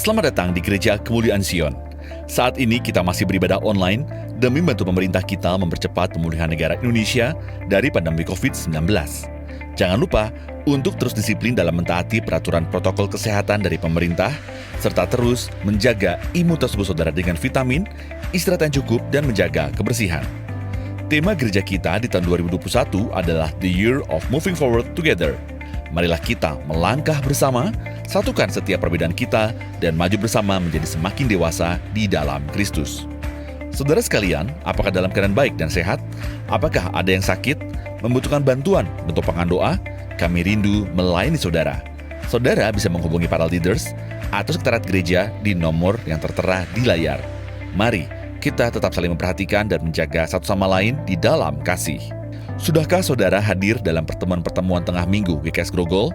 Selamat datang di Gereja Kemuliaan Sion. Saat ini kita masih beribadah online demi membantu pemerintah kita mempercepat pemulihan negara Indonesia dari pandemi COVID-19. Jangan lupa untuk terus disiplin dalam mentaati peraturan protokol kesehatan dari pemerintah, serta terus menjaga imunitas tubuh saudara dengan vitamin, istirahat yang cukup, dan menjaga kebersihan. Tema gereja kita di tahun 2021 adalah The Year of Moving Forward Together. Marilah kita melangkah bersama, satukan setiap perbedaan kita, dan maju bersama menjadi semakin dewasa di dalam Kristus. Saudara sekalian, apakah dalam keadaan baik dan sehat? Apakah ada yang sakit? Membutuhkan bantuan bentuk pengan doa? Kami rindu melayani saudara. Saudara bisa menghubungi para leaders atau sekretariat gereja di nomor yang tertera di layar. Mari kita tetap saling memperhatikan dan menjaga satu sama lain di dalam kasih. Sudahkah saudara hadir dalam pertemuan-pertemuan tengah minggu GKS Grogol?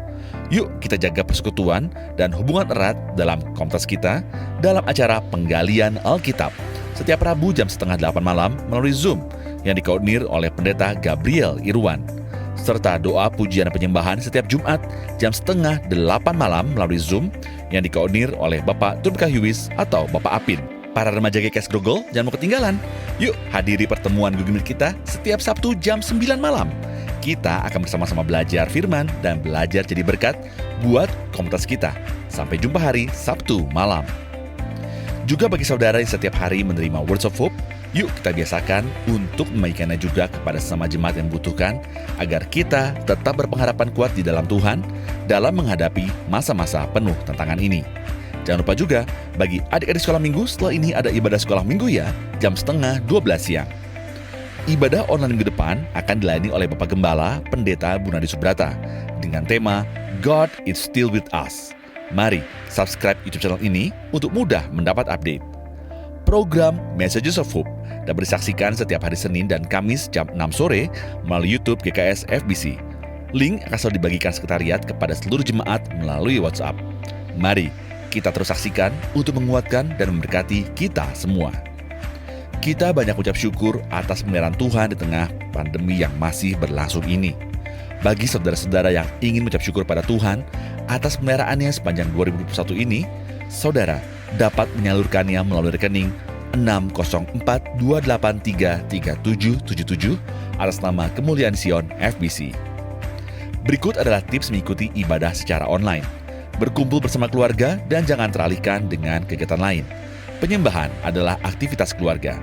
Yuk kita jaga persekutuan dan hubungan erat dalam komunitas kita dalam acara penggalian Alkitab setiap Rabu jam 7:30 malam melalui Zoom yang dikoordinir oleh Pendeta Gabriel Irwan, serta doa pujian dan penyembahan setiap Jumat jam 7:30 malam melalui Zoom yang dikoordinir oleh Bapak Turbka Huwis atau Bapak Apin. Para remaja GKS Grogol, jangan mau ketinggalan. Yuk hadiri pertemuan Google Meet kita setiap Sabtu jam 9 malam. Kita akan bersama-sama belajar firman dan belajar jadi berkat buat komunitas kita. Sampai jumpa hari Sabtu malam. Juga bagi saudara yang setiap hari menerima Words of Hope, yuk kita biasakan untuk membagikannya juga kepada sesama jemaat yang membutuhkan, agar kita tetap berpengharapan kuat di dalam Tuhan dalam menghadapi masa-masa penuh tantangan ini. Jangan lupa juga, bagi adik-adik sekolah minggu, setelah ini ada ibadah sekolah minggu ya, jam 11:30 siang. Ibadah online minggu depan akan dilayani oleh Bapak Gembala, Pendeta Bunadi Subrata, dengan tema God is Still With Us. Mari subscribe YouTube channel ini untuk mudah mendapat update. Program Messages of Hope dapat disaksikan setiap hari Senin dan Kamis jam 6 sore melalui YouTube GKS FBC. Link akan selalu dibagikan sekretariat kepada seluruh jemaat melalui WhatsApp. Mari kita terus saksikan untuk menguatkan dan memberkati kita semua. Kita banyak ucap syukur atas pemeliharaan Tuhan di tengah pandemi yang masih berlangsung ini. Bagi saudara-saudara yang ingin mengucap syukur pada Tuhan atas pemeliharaannya sepanjang 2021 ini, saudara dapat menyalurkannya melalui rekening 60428337777 atas nama Kemuliaan Sion FBC. Berikut adalah tips mengikuti ibadah secara online. Berkumpul bersama keluarga dan jangan teralihkan dengan kegiatan lain. Penyembahan adalah aktivitas keluarga.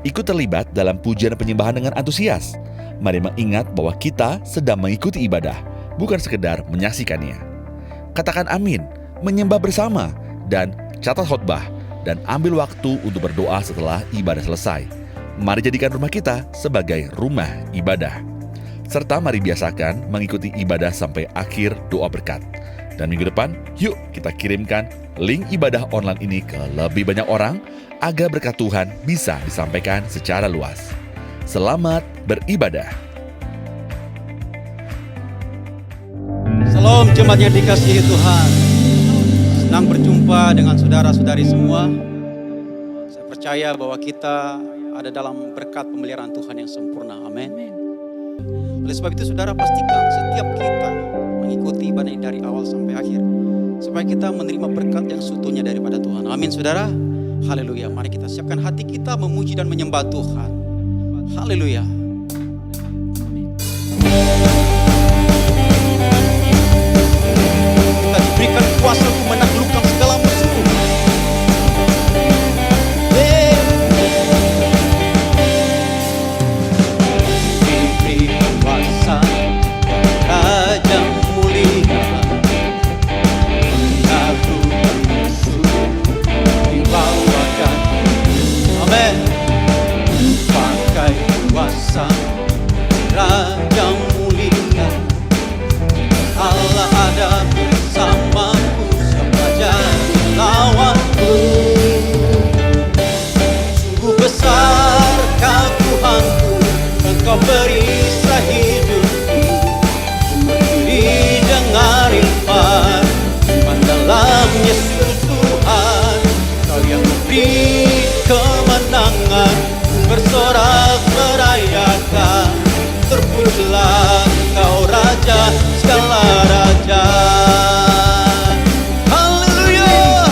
Ikut terlibat dalam pujian dan penyembahan dengan antusias. Mari mengingat bahwa kita sedang mengikuti ibadah, bukan sekedar menyaksikannya. Katakan amin, menyembah bersama, dan catat khotbah, dan ambil waktu untuk berdoa setelah ibadah selesai. Mari jadikan rumah kita sebagai rumah ibadah. Serta mari biasakan mengikuti ibadah sampai akhir doa berkat. Dan minggu depan, yuk kita kirimkan link ibadah online ini ke lebih banyak orang agar berkat Tuhan bisa disampaikan secara luas. Selamat beribadah. Salam jemaat yang dikasihi Tuhan. Senang berjumpa dengan saudara-saudari semua. Saya percaya bahwa kita ada dalam berkat pemeliharaan Tuhan yang sempurna. Amin. Oleh sebab itu saudara pastikan setiap kita mengikuti ibadah ini dari awal sampai akhir, supaya kita menerima berkat yang seutuhnya daripada Tuhan. Amin saudara. Haleluya. Mari kita siapkan hati kita memuji dan menyembah Tuhan. Haleluya. Kita diberikan kuasa untuk menaklukkan segala musuh. Diberi kuasa Raja mulia, menaklukkan musuh di bawah kaki. Amin. Pakai kuasa Raja mulia, Allah ada bersamaku, siapa jadi lawanku. Sungguh besarkah Tuhanku, Engkau perisai hidupku. Berdiri dengan iman dalam Yesus Tuhan, Kau yang memberi kemenangan, bersorak merayakan. Terpujilah Kau Raja segala raja. Haleluya.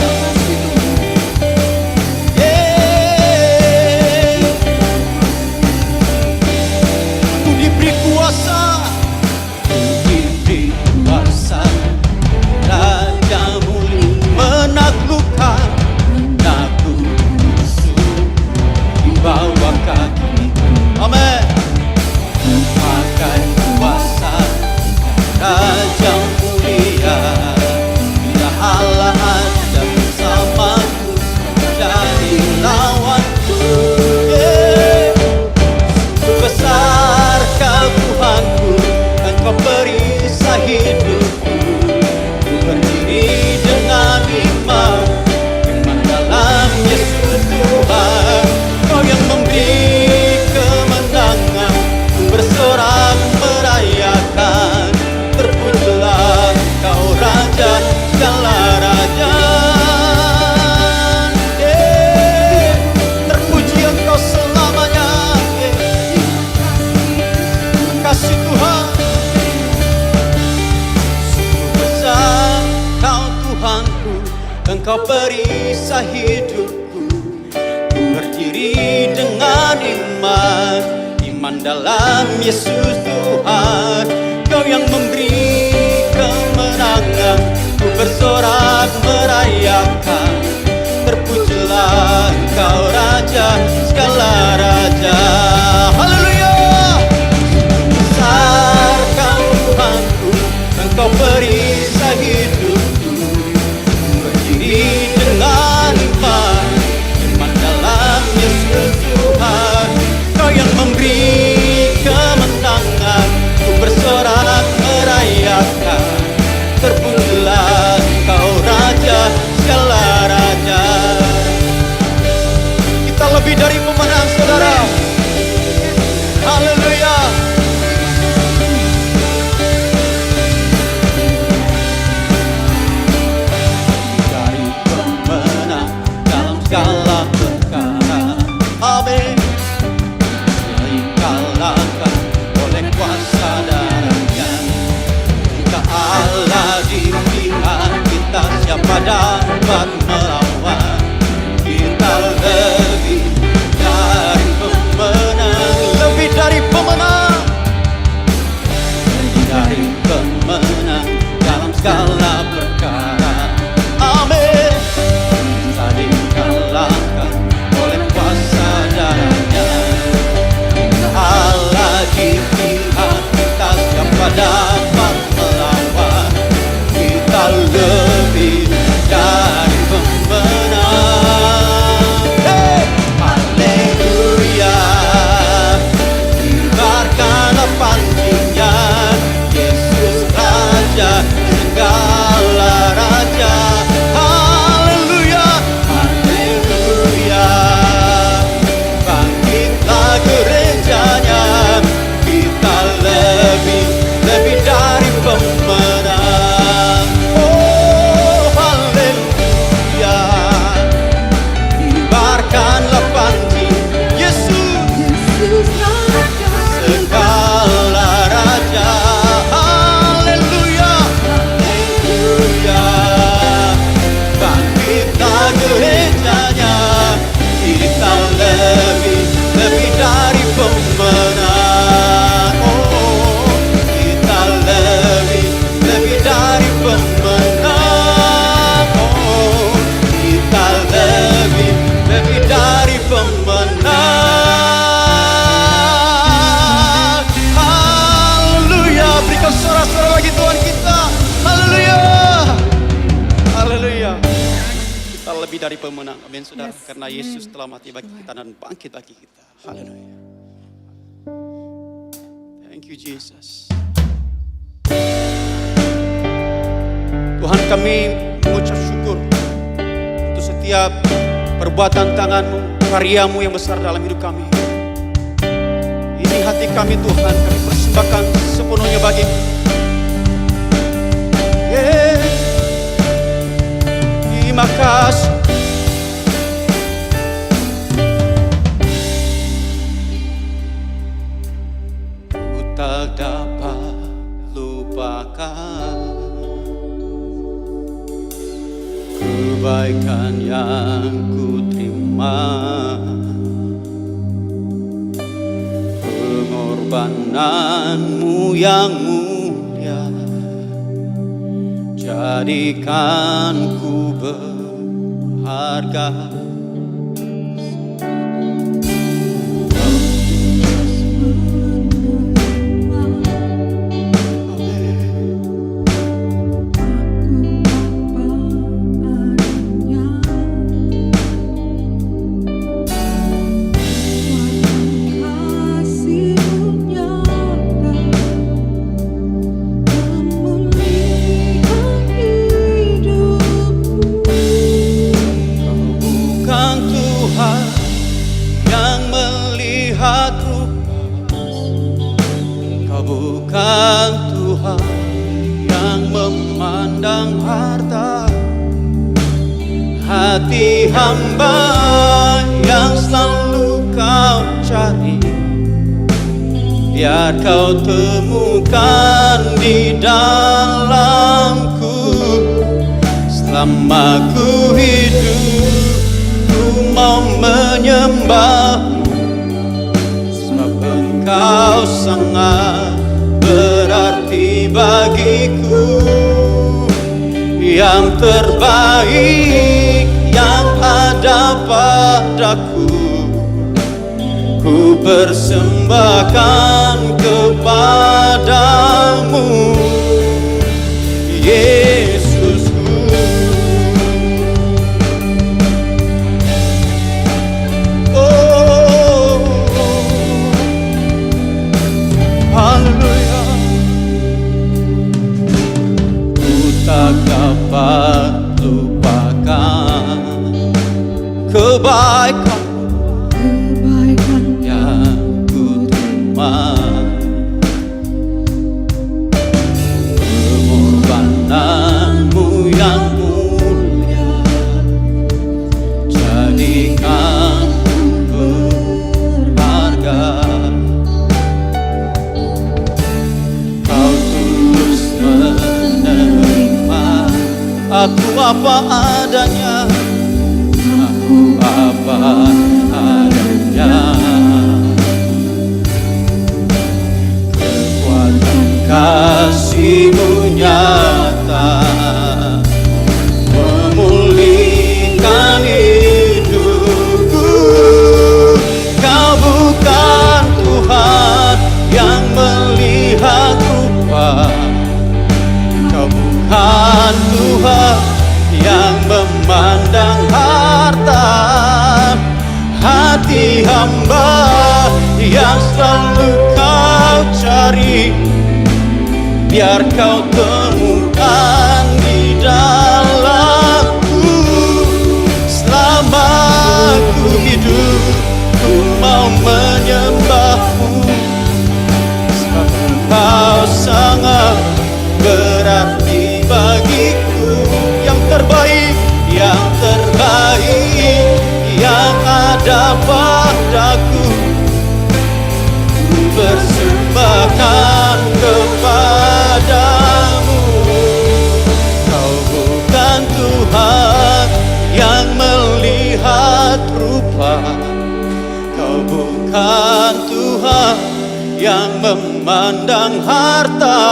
hidupku. Ku berdiri dengan iman, iman dalam Yesus Tuhan. Kau yang memberi kemenangan, ku bersorak merayakan. Terpujilah Engkau Raja, segala raja. Haleluya. Besar Kau Tuhanku, Engkau perisai hidupku. Berdiri dengan iman, iman dalam Yesus Tuhan. Kau yang memberi kemenangan, ku bersorak merayakan. Terpujilah Engkau Raja, segala raja. Kita lebih dari pemenang, saudara. Haleluya. Dari pemenang dalam segala perkara. Amin. Dikalahkan oleh kuasa darahnya. Jika Allah di pihak kita, siapa dapat melawan? Kita lebih dari pemenang, lebih dari pemenang, lebih dari pemenang dalam segala perkara. Amin. Kita dikalahkan oleh kuasa darahnya. Jika Allah di pihak kita, siapa dapat melawan? Kita lebih dari pemenang. Hey! Haleluya. Kibarkanlah panjinya, Yesus Raja, segala raja. Haleluya. Haleluya. Bangkitlah gerejanya, kita lebih dari pemenang. Oh, haleluya. Kibarkanlah panji Yesus Raja, segala raja. Haleluya. Haleluya. Bangkitlah gerejanya, kita lebih dari pemenang. Oh, kita lebih dari pemenang. Oh, kita lebih dari pemenang. Haleluya. Berikan sorak-sorak bagi Tuhan kita. Haleluya. Haleluya. Kita lebih dari pemenang. Amin, saudara. Yes, Karena amen. Yesus telah mati bagi kita dan bangkit bagi kita. Haleluya. Thank you, Jesus. Tuhan, kami mengucap syukur untuk setiap perbuatan tangan-Mu, karya-Mu yang besar dalam hidup kami. Ini hati kami, Tuhan, kami persembahkan sepenuhnya bagi-Mu. Terima kasih. Ku tak dapat lupakan kebaikan yang ku terima, pengorbanan-Mu yang mulia, jadikan ku berharga. Bukan Tuhan yang memandang harta, hati hamba yang selalu Kau cari, biar Kau temukan di dalamku selama ku hidup. mau menyembah, sebab Engkau sangat berarti bagiku. Yang terbaik yang ada padaku, ku persembahkan kepadamu, Yesusku. Oh, haleluya. Ku tak dapat lupakan kebaikan yang ku terima, pengorbananmu yang mulia, jadikan ku berharga. Kau tulus menerima aku apa adanya, aku apa adanya. Kekuatan kasih-Mu nyata, memulihkan hidupku. Kau bukan Tuhan yang melihat rupa, Kau bukan Tuhan yang memandang harta. Hati hamba yang selalu Kau cari, biar Kau temukan di dalamku. Selama ku hidup, ku mau menyembah-Mu, sebab Engkau sangat berarti bagiku. Yang terbaik yang ada padaku, ku persembahkan kepadamu. Kau bukan Tuhan yang melihat rupa, Kau bukan Tuhan yang memandang harta.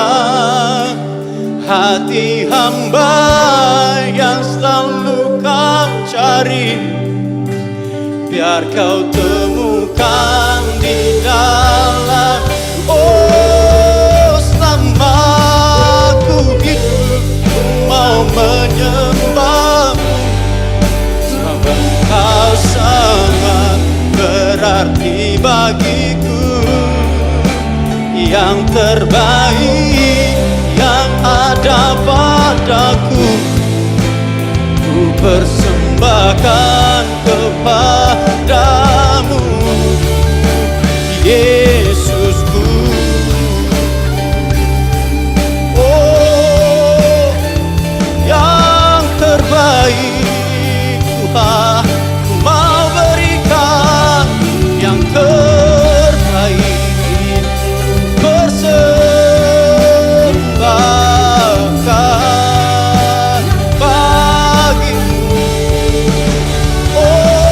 Hati hamba yang selalu Kau cari, biar Kau temukan di dalam. Oh, selama ku hidup, ku mau menyembah-Mu, sebab Engkau sangat berarti bagiku. Yang terbaik yang ada padaku, ku persembahkan kepadamu, Yesusku. Oh, yang terbaik Tuhan, ku mau berikan yang terbaik, persembahkan bagimu. Oh,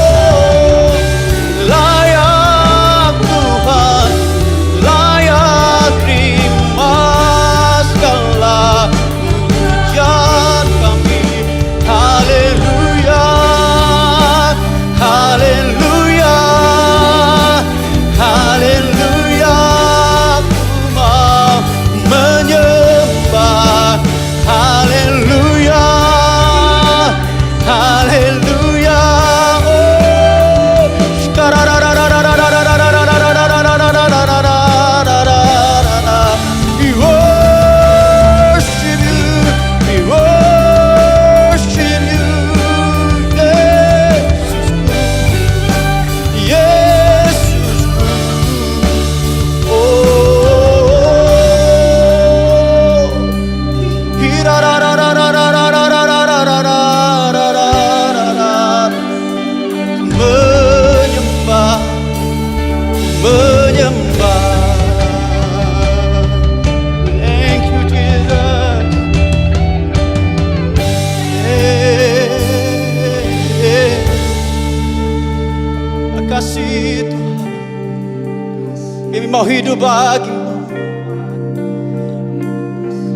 mau hidup bagimu.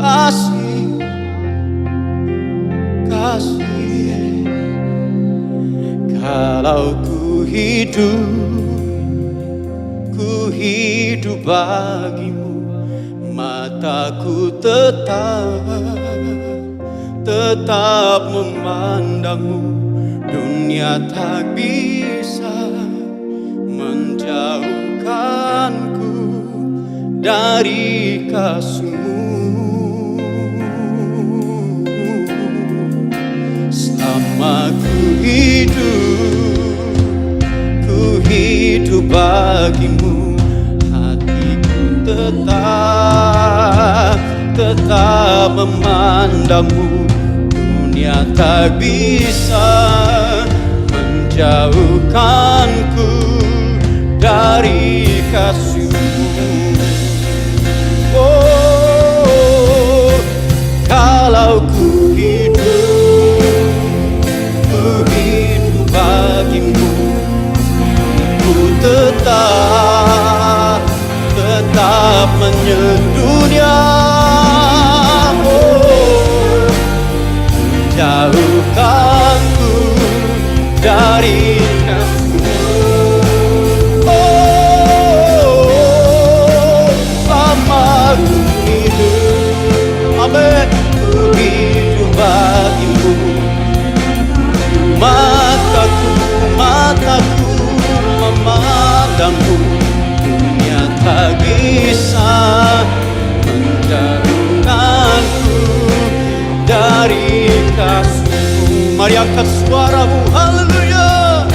Kasih, kasih, kalau ku hidup bagimu, mataku tetap memandangmu. Dunia tak bisa menjauhkanku dari kasih-Mu. Selama ku hidup bagimu, hatiku tetap memandangmu. Dunia tak bisa menjauhkanku dari kasih-Mu. Oh, kalau ku hidup bagimu, ku tetap menyedunia. Oh, jauhkanku dari kasih-Mu. Oh, selama ku hidup, amin, ku hidup bagimu. Mataku memandangmu. Dunia tak bisa menjauhkanku dari kasih-Mu. Mari angkat suaramu, haleluya.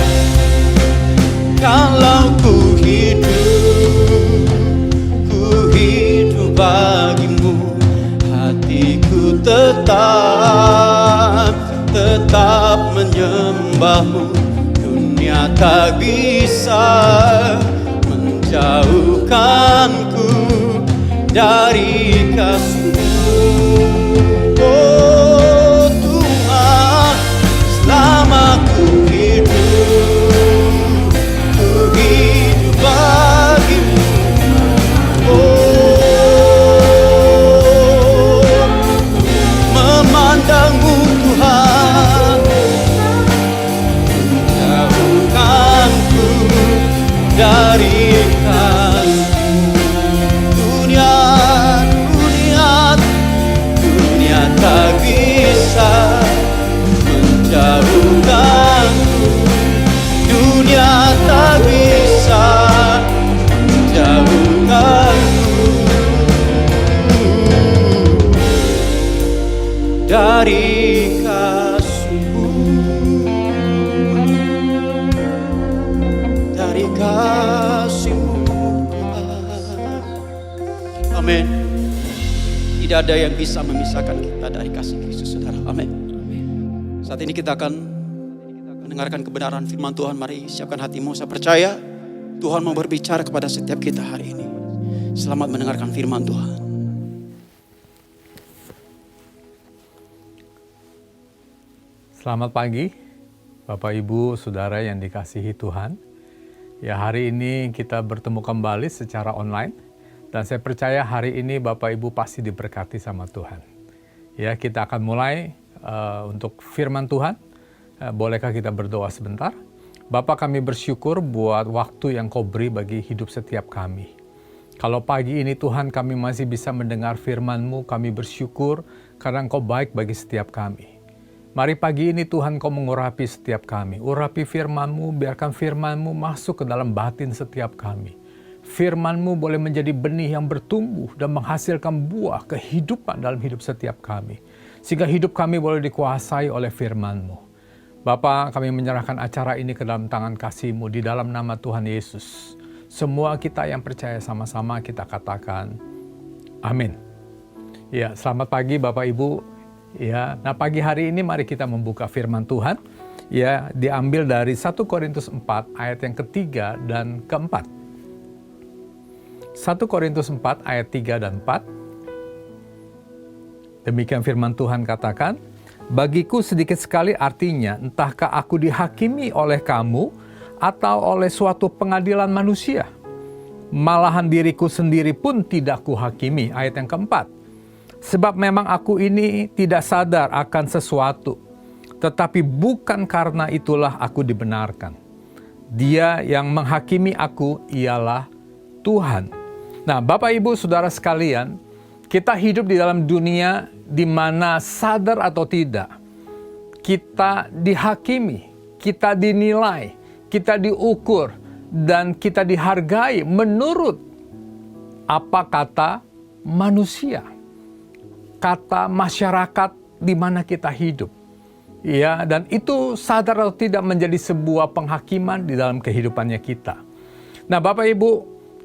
Kalau ku hidup bagimu, hatiku tetap menyembah-Mu. Dunia tak bisa menjauhkanku dari kasih-Mu. Oh Tuhan, selama ku hidup bagimu. Oh, memandangmu Tuhan, jauhkanku dari kasih-Mu. Dunia tak bisa menjauhkanku. Dunia tak bisa menjauhkanku dari kasih-Mu. Dari kasih-Mu, Tuhan. Amin. Tidak ada yang bisa memisahkan kita dari kasih Kristus, saudara. Amin. Saat ini kita akan mendengarkan kebenaran firman Tuhan. Mari siapkan hatimu. Saya percaya Tuhan mau berbicara kepada setiap kita hari ini. Selamat mendengarkan firman Tuhan. Selamat pagi, Bapak Ibu, Saudara yang dikasihi Tuhan. Ya, hari ini kita bertemu kembali secara online. Dan saya percaya hari ini Bapak Ibu pasti diberkati sama Tuhan. Ya, kita akan mulai untuk firman Tuhan. Bolehkah kita berdoa sebentar? Bapa, kami bersyukur buat waktu yang Kau beri bagi hidup setiap kami. Kalau pagi ini Tuhan kami masih bisa mendengar firman-Mu, kami bersyukur karena Engkau baik bagi setiap kami. Mari pagi ini Tuhan Kau mengurapi setiap kami. Urapi firman-Mu, biarkan firman-Mu masuk ke dalam batin setiap kami. Firman-Mu boleh menjadi benih yang bertumbuh dan menghasilkan buah kehidupan dalam hidup setiap kami. Sehingga hidup kami boleh dikuasai oleh firman-Mu. Bapa, kami menyerahkan acara ini ke dalam tangan kasih-Mu di dalam nama Tuhan Yesus. Semua kita yang percaya sama-sama kita katakan, amin. Ya, selamat pagi Bapak Ibu. Ya, nah pagi hari ini mari kita membuka firman Tuhan. Ya, diambil dari 1 Korintus 4 ayat yang ketiga dan keempat. 1 Korintus 4 ayat 3 dan 4. Demikian firman Tuhan katakan, bagiku sedikit sekali artinya, entahkah aku dihakimi oleh kamu atau oleh suatu pengadilan manusia. malahan diriku sendiri pun tidak kuhakimi. Ayat yang keempat. Sebab memang aku ini tidak sadar akan sesuatu, tetapi bukan karena itulah aku dibenarkan. Dia yang menghakimi aku ialah Tuhan. Nah, Bapak Ibu Saudara sekalian, kita hidup di dalam dunia di mana sadar atau tidak, kita dihakimi, kita dinilai, kita diukur, dan kita dihargai menurut apa kata manusia, kata masyarakat di mana kita hidup. Ya, dan itu sadar atau tidak menjadi sebuah penghakiman di dalam kehidupannya kita. Nah, Bapak Ibu,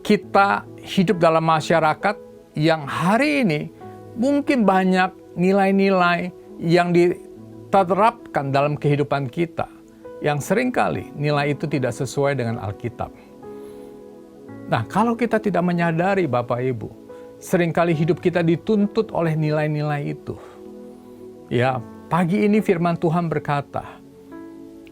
kita hidup dalam masyarakat yang hari ini mungkin banyak nilai-nilai yang diterapkan dalam kehidupan kita, yang seringkali nilai itu tidak sesuai dengan Alkitab. Nah, kalau kita tidak menyadari Bapak Ibu, seringkali hidup kita dituntut oleh nilai-nilai itu. Ya, pagi ini firman Tuhan berkata,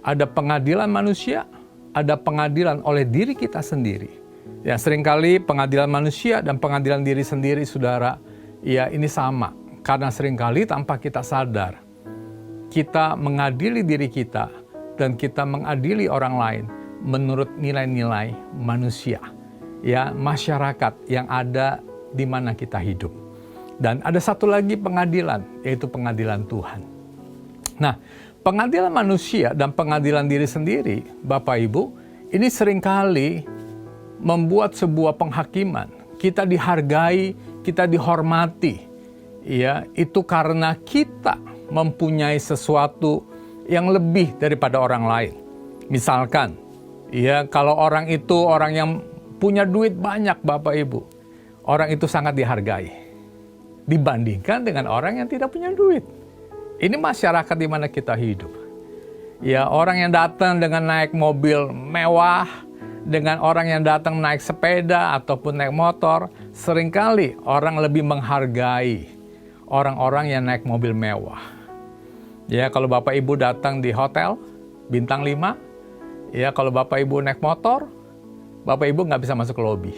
ada pengadilan manusia, ada pengadilan oleh diri kita sendiri. Ya, seringkali pengadilan manusia dan pengadilan diri sendiri, saudara, ya ini sama. Karena seringkali tanpa kita sadar, kita mengadili diri kita dan kita mengadili orang lain menurut nilai-nilai manusia, ya, masyarakat yang ada di mana kita hidup. Dan ada satu lagi pengadilan, yaitu pengadilan Tuhan. Nah, pengadilan manusia dan pengadilan diri sendiri, Bapak Ibu, ini seringkali membuat sebuah penghakiman. Kita dihargai, kita dihormati. Ya, itu karena kita mempunyai sesuatu yang lebih daripada orang lain. Misalkan, ya, kalau orang itu orang yang punya duit banyak, Bapak Ibu, orang itu sangat dihargai dibandingkan dengan orang yang tidak punya duit. Ini masyarakat di mana kita hidup. Ya, orang yang datang dengan naik mobil mewah, dengan orang yang datang naik sepeda ataupun naik motor, seringkali orang lebih menghargai orang-orang yang naik mobil mewah. Ya, kalau Bapak Ibu datang di hotel bintang 5, ya, kalau Bapak Ibu naik motor, Bapak Ibu nggak bisa masuk ke lobi.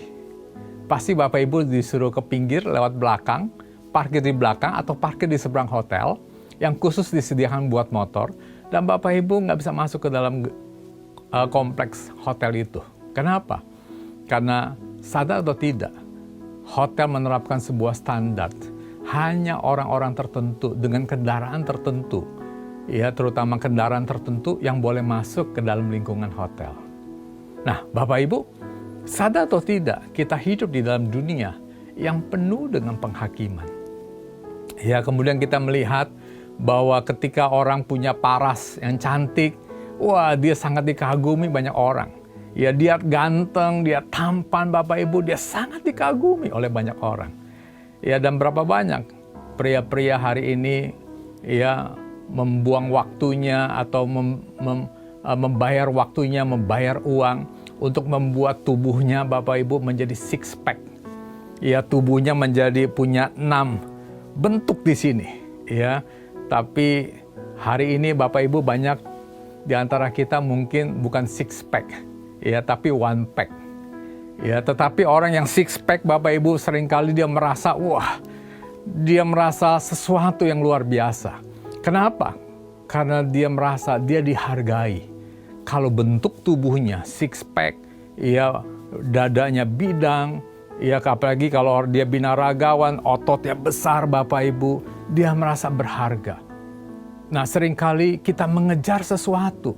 Pasti Bapak Ibu disuruh ke pinggir lewat belakang, parkir di belakang atau parkir di seberang hotel yang khusus disediakan buat motor, dan Bapak Ibu nggak bisa masuk ke dalam kompleks hotel itu. Kenapa? Karena sadar atau tidak, hotel menerapkan sebuah standar. Hanya orang-orang tertentu dengan kendaraan tertentu, ya, terutama kendaraan tertentu yang boleh masuk ke dalam lingkungan hotel. Nah, Bapak Ibu, sadar atau tidak, kita hidup di dalam dunia yang penuh dengan penghakiman. Ya, kemudian kita melihat bahwa ketika orang punya paras yang cantik, wah, dia sangat dikagumi banyak orang. Ya, dia ganteng, dia tampan, Bapak Ibu, dia sangat dikagumi oleh banyak orang. Ya, dan berapa banyak pria-pria hari ini, ya, membuang waktunya atau membayar waktunya, membayar uang untuk membuat tubuhnya, Bapak Ibu, menjadi six pack. Ya, tubuhnya menjadi punya 6 bentuk di sini. Ya, tapi hari ini Bapak Ibu banyak di antara kita mungkin bukan six pack, ya, tapi one pack. Ya, tetapi orang yang six pack, Bapak Ibu, seringkali dia merasa, wah, dia merasa sesuatu yang luar biasa. Kenapa? Karena dia merasa dia dihargai. Kalau bentuk tubuhnya six pack, ya, dadanya bidang, ya, apalagi kalau dia binaragawan, ototnya besar, Bapak Ibu, dia merasa berharga. Nah, seringkali kita mengejar sesuatu.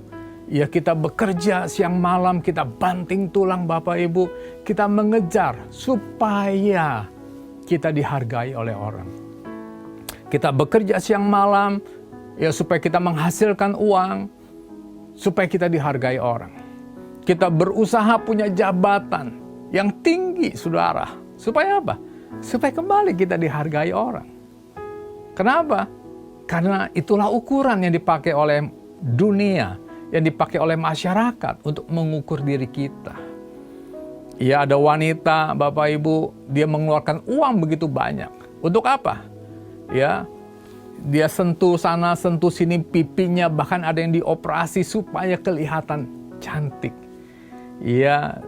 Ya, kita bekerja siang malam, kita banting tulang, Bapak Ibu. Kita mengejar supaya kita dihargai oleh orang. Kita bekerja siang malam, ya, supaya kita menghasilkan uang, supaya kita dihargai orang. Kita berusaha punya jabatan yang tinggi, saudara. Supaya apa? Supaya kembali kita dihargai orang. Kenapa? Karena itulah ukuran yang dipakai oleh dunia, yang dipakai oleh masyarakat untuk mengukur diri kita. Ya, ada wanita, Bapak Ibu, dia mengeluarkan uang begitu banyak. Untuk apa? Ya, dia sentuh sana, sentuh sini pipinya, bahkan ada yang dioperasi supaya kelihatan cantik. Ya,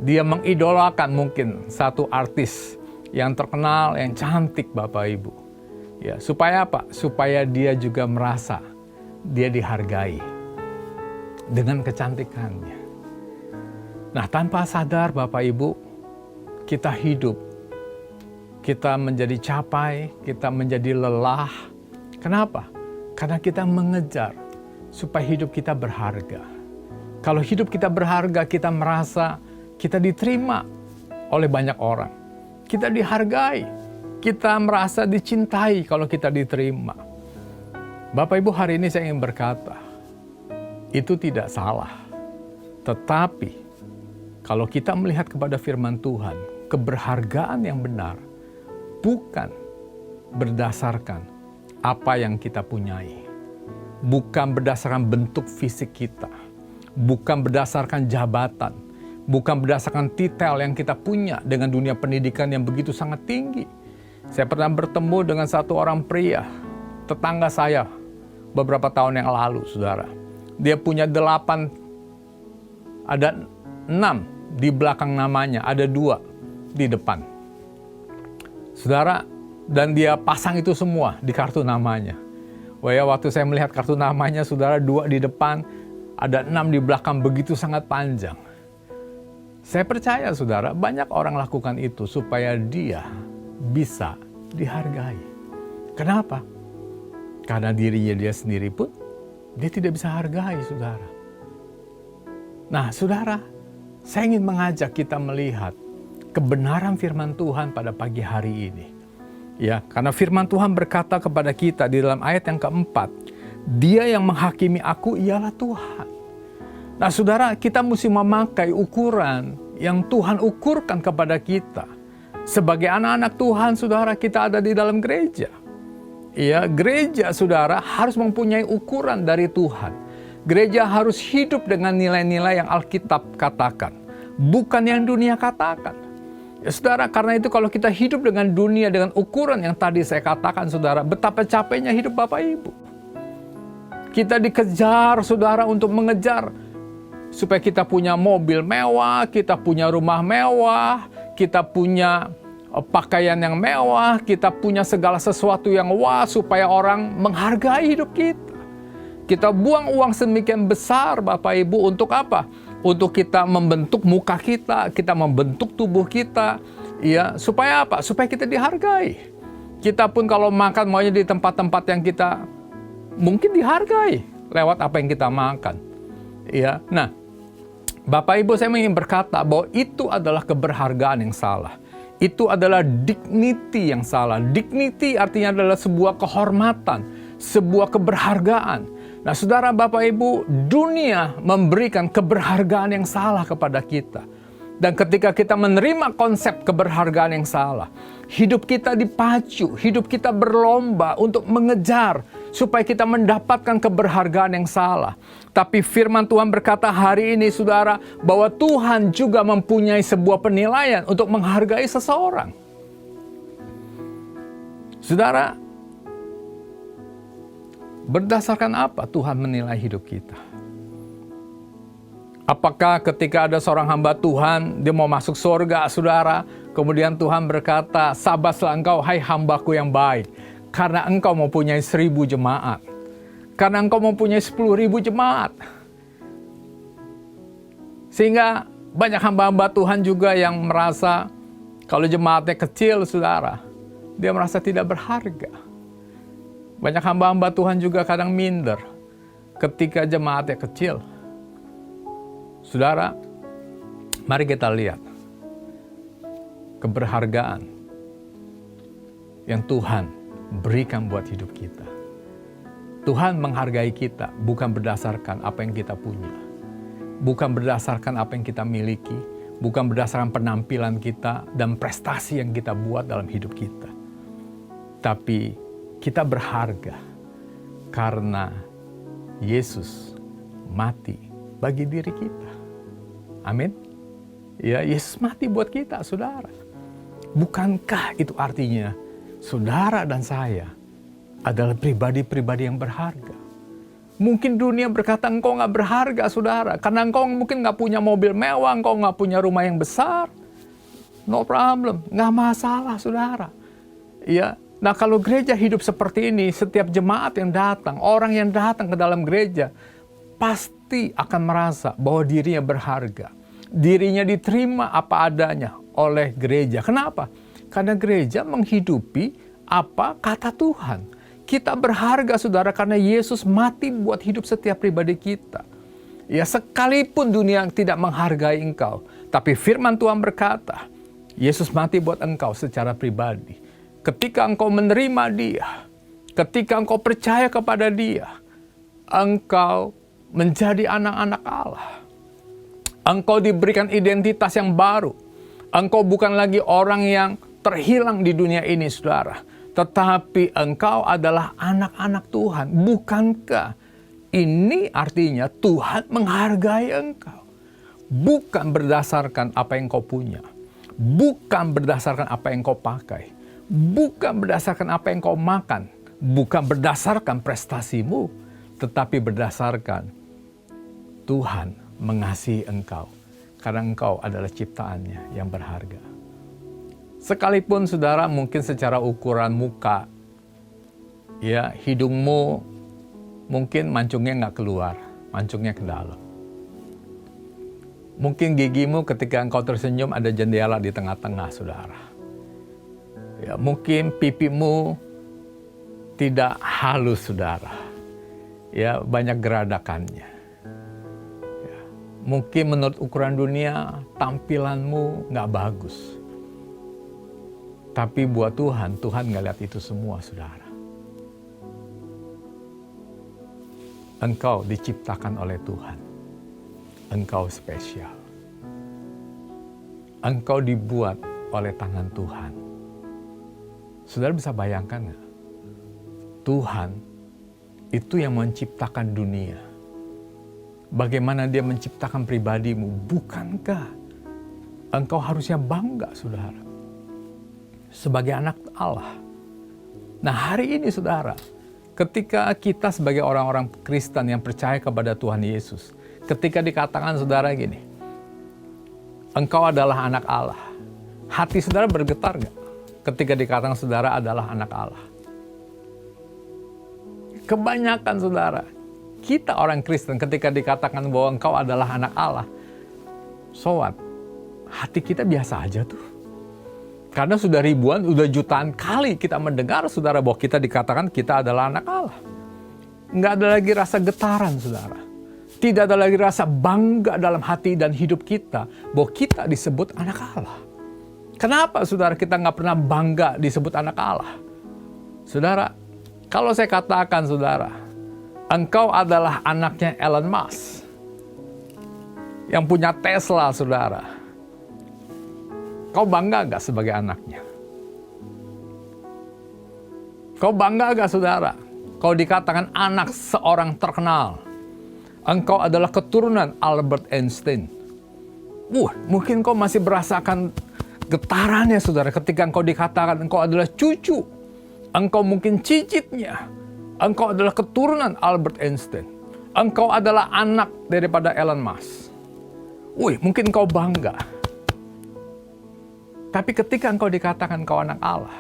Dia mengidolakan mungkin satu artis yang terkenal, yang cantik Bapak Ibu. Ya, supaya apa? Supaya dia juga merasa dia dihargai dengan kecantikannya. Nah, tanpa sadar Bapak Ibu, kita hidup, kita menjadi capai, kita menjadi lelah. Kenapa? Karena kita mengejar supaya hidup kita berharga. Kalau hidup kita berharga, kita merasa kita diterima oleh banyak orang. Kita dihargai, kita merasa dicintai kalau kita diterima. Bapak Ibu, hari ini saya ingin berkata, itu tidak salah. Tetapi, kalau kita melihat kepada firman Tuhan, keberhargaan yang benar bukan berdasarkan apa yang kita punyai. Bukan berdasarkan bentuk fisik kita. Bukan berdasarkan jabatan. Bukan berdasarkan titel yang kita punya dengan dunia pendidikan yang begitu sangat tinggi. Saya pernah bertemu dengan satu orang pria, tetangga saya, beberapa tahun yang lalu, saudara. Dia punya 8, ada 6 di belakang namanya, ada 2 di depan. Saudara, dan dia pasang itu semua di kartu namanya. Wah ya, waktu saya melihat kartu namanya, saudara, 2 di depan, ada 6 di belakang, begitu sangat panjang. Saya percaya, saudara, banyak orang lakukan itu supaya dia bisa dihargai. Kenapa? Karena dirinya dia sendiri pun, dia tidak bisa hargai, saudara. Nah, saudara, saya ingin mengajak kita melihat kebenaran firman Tuhan pada pagi hari ini. Ya, karena firman Tuhan berkata kepada kita di dalam ayat yang keempat, Dia yang menghakimi aku ialah Tuhan. Nah, saudara, kita mesti memakai ukuran yang Tuhan ukurkan kepada kita. Sebagai anak-anak Tuhan, saudara, kita ada di dalam gereja. Ya, gereja, saudara, harus mempunyai ukuran dari Tuhan. Gereja harus hidup dengan nilai-nilai yang Alkitab katakan, bukan yang dunia katakan. Ya, saudara, karena itu kalau kita hidup dengan dunia, dengan ukuran yang tadi saya katakan, saudara, betapa capeknya hidup Bapak Ibu. Kita dikejar, saudara, untuk mengejar supaya kita punya mobil mewah, kita punya rumah mewah, kita punya pakaian yang mewah, kita punya segala sesuatu yang wah supaya orang menghargai hidup kita. Kita buang uang sedemikian besar, Bapak Ibu, untuk apa? Untuk kita membentuk muka kita membentuk tubuh kita, ya, supaya apa? Supaya kita dihargai. Kita pun kalau makan maunya di tempat-tempat yang kita mungkin dihargai lewat apa yang kita makan. Ya, nah, Bapak Ibu, saya ingin berkata bahwa itu adalah keberhargaan yang salah. Itu adalah dignity yang salah. Dignity artinya adalah sebuah kehormatan, sebuah keberhargaan. Nah, saudara, Bapak Ibu, dunia memberikan keberhargaan yang salah kepada kita. Dan ketika kita menerima konsep keberhargaan yang salah, hidup kita dipacu, hidup kita berlomba untuk mengejar supaya kita mendapatkan keberhargaan yang salah. Tapi firman Tuhan berkata hari ini, saudara, bahwa Tuhan juga mempunyai sebuah penilaian untuk menghargai seseorang. Saudara, berdasarkan apa Tuhan menilai hidup kita? Apakah ketika ada seorang hamba Tuhan, dia mau masuk surga, saudara, kemudian Tuhan berkata, "Sabaslah engkau, hai hambaku yang baik, karena engkau mempunyai 1000 jemaat. Karena engkau mempunyai 10.000 jemaat." Sehingga banyak hamba-hamba Tuhan juga yang merasa kalau jemaatnya kecil, saudara, dia merasa tidak berharga. Banyak hamba-hamba Tuhan juga kadang minder ketika jemaatnya kecil. Saudara, mari kita lihat keberhargaan yang Tuhan berikan buat hidup kita. Tuhan menghargai kita bukan berdasarkan apa yang kita punya, bukan berdasarkan apa yang kita miliki, bukan berdasarkan penampilan kita dan prestasi yang kita buat dalam hidup kita. Tapi kita berharga karena Yesus mati bagi diri kita. Amin. Ya, Yesus mati buat kita, saudara. Bukankah itu artinya saudara dan saya adalah pribadi-pribadi yang berharga? Mungkin dunia berkata engkau nggak berharga, saudara. Karena engkau mungkin nggak punya mobil mewah, engkau nggak punya rumah yang besar. No problem, nggak masalah, saudara. Ya, nah kalau gereja hidup seperti ini, setiap jemaat yang datang, orang yang datang ke dalam gereja, pasti akan merasa bahwa dirinya berharga. Dirinya diterima apa adanya oleh gereja. Kenapa? Karena gereja menghidupi apa kata Tuhan. Kita berharga, saudara, karena Yesus mati buat hidup setiap pribadi kita. Ya, sekalipun dunia tidak menghargai engkau, tapi firman Tuhan berkata, Yesus mati buat engkau secara pribadi. Ketika engkau menerima Dia, ketika engkau percaya kepada Dia, engkau menjadi anak-anak Allah. Engkau diberikan identitas yang baru. Engkau bukan lagi orang yang terhilang di dunia ini, saudara. Tetapi engkau adalah anak-anak Tuhan. Bukankah ini artinya Tuhan menghargai engkau? Bukan berdasarkan apa yang kau punya. Bukan berdasarkan apa yang kau pakai. Bukan berdasarkan apa yang kau makan. Bukan berdasarkan prestasimu. Tetapi berdasarkan Tuhan mengasihi engkau. Karena engkau adalah ciptaannya yang berharga. Sekalipun saudara mungkin secara ukuran muka, ya hidungmu mungkin mancungnya nggak keluar, mancungnya ke dalam. Mungkin gigimu ketika engkau tersenyum ada jendela di tengah-tengah, saudara. Ya, mungkin pipimu tidak halus, saudara. Ya, banyak geradakannya. Ya, mungkin menurut ukuran dunia tampilanmu nggak bagus. Tapi buat Tuhan, Tuhan nggak lihat itu semua, saudara. Engkau diciptakan oleh Tuhan. Engkau spesial. Engkau dibuat oleh tangan Tuhan. Saudara bisa bayangkan nggak? Tuhan itu yang menciptakan dunia. Bagaimana Dia menciptakan pribadimu? Bukankah engkau harusnya bangga, saudara? Sebagai anak Allah. Nah, hari ini, saudara, ketika kita sebagai orang-orang Kristen yang percaya kepada Tuhan Yesus, ketika dikatakan saudara gini, engkau adalah anak Allah. Hati saudara bergetar gak ketika dikatakan saudara adalah anak Allah? Kebanyakan saudara, kita orang Kristen ketika dikatakan bahwa engkau adalah anak Allah, so what? Hati kita biasa aja tuh. Karena sudah ribuan, sudah jutaan kali kita mendengar, saudara, bahwa kita dikatakan kita adalah anak Allah. Nggak ada lagi rasa getaran, saudara. Tidak ada lagi rasa bangga dalam hati dan hidup kita bahwa kita disebut anak Allah. Kenapa, saudara, kita nggak pernah bangga disebut anak Allah? Saudara, kalau saya katakan, saudara, engkau adalah anaknya Elon Musk, yang punya Tesla, saudara. Kau bangga gak sebagai anaknya? Kau bangga gak, saudara? Kau dikatakan anak seorang terkenal. Engkau adalah keturunan Albert Einstein. Mungkin kau masih merasakan getarannya, saudara, ketika engkau dikatakan engkau adalah cucu. Engkau mungkin cicitnya. Engkau adalah keturunan Albert Einstein. Engkau adalah anak daripada Elon Musk. Mungkin kau bangga. Tapi ketika engkau dikatakan kau anak Allah,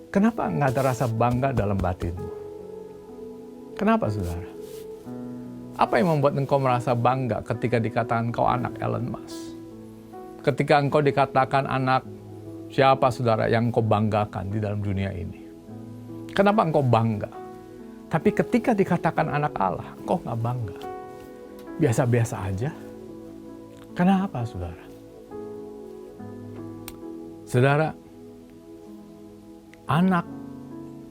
kenapa nggak ada rasa bangga dalam batinmu? Kenapa, saudara? Apa yang membuat engkau merasa bangga ketika dikatakan kau anak Elon Musk? Ketika engkau dikatakan anak siapa, saudara, yang engkau banggakan di dalam dunia ini? Kenapa engkau bangga? Tapi ketika dikatakan anak Allah, engkau nggak bangga. Biasa-biasa aja. Kenapa, saudara? Saudara, anak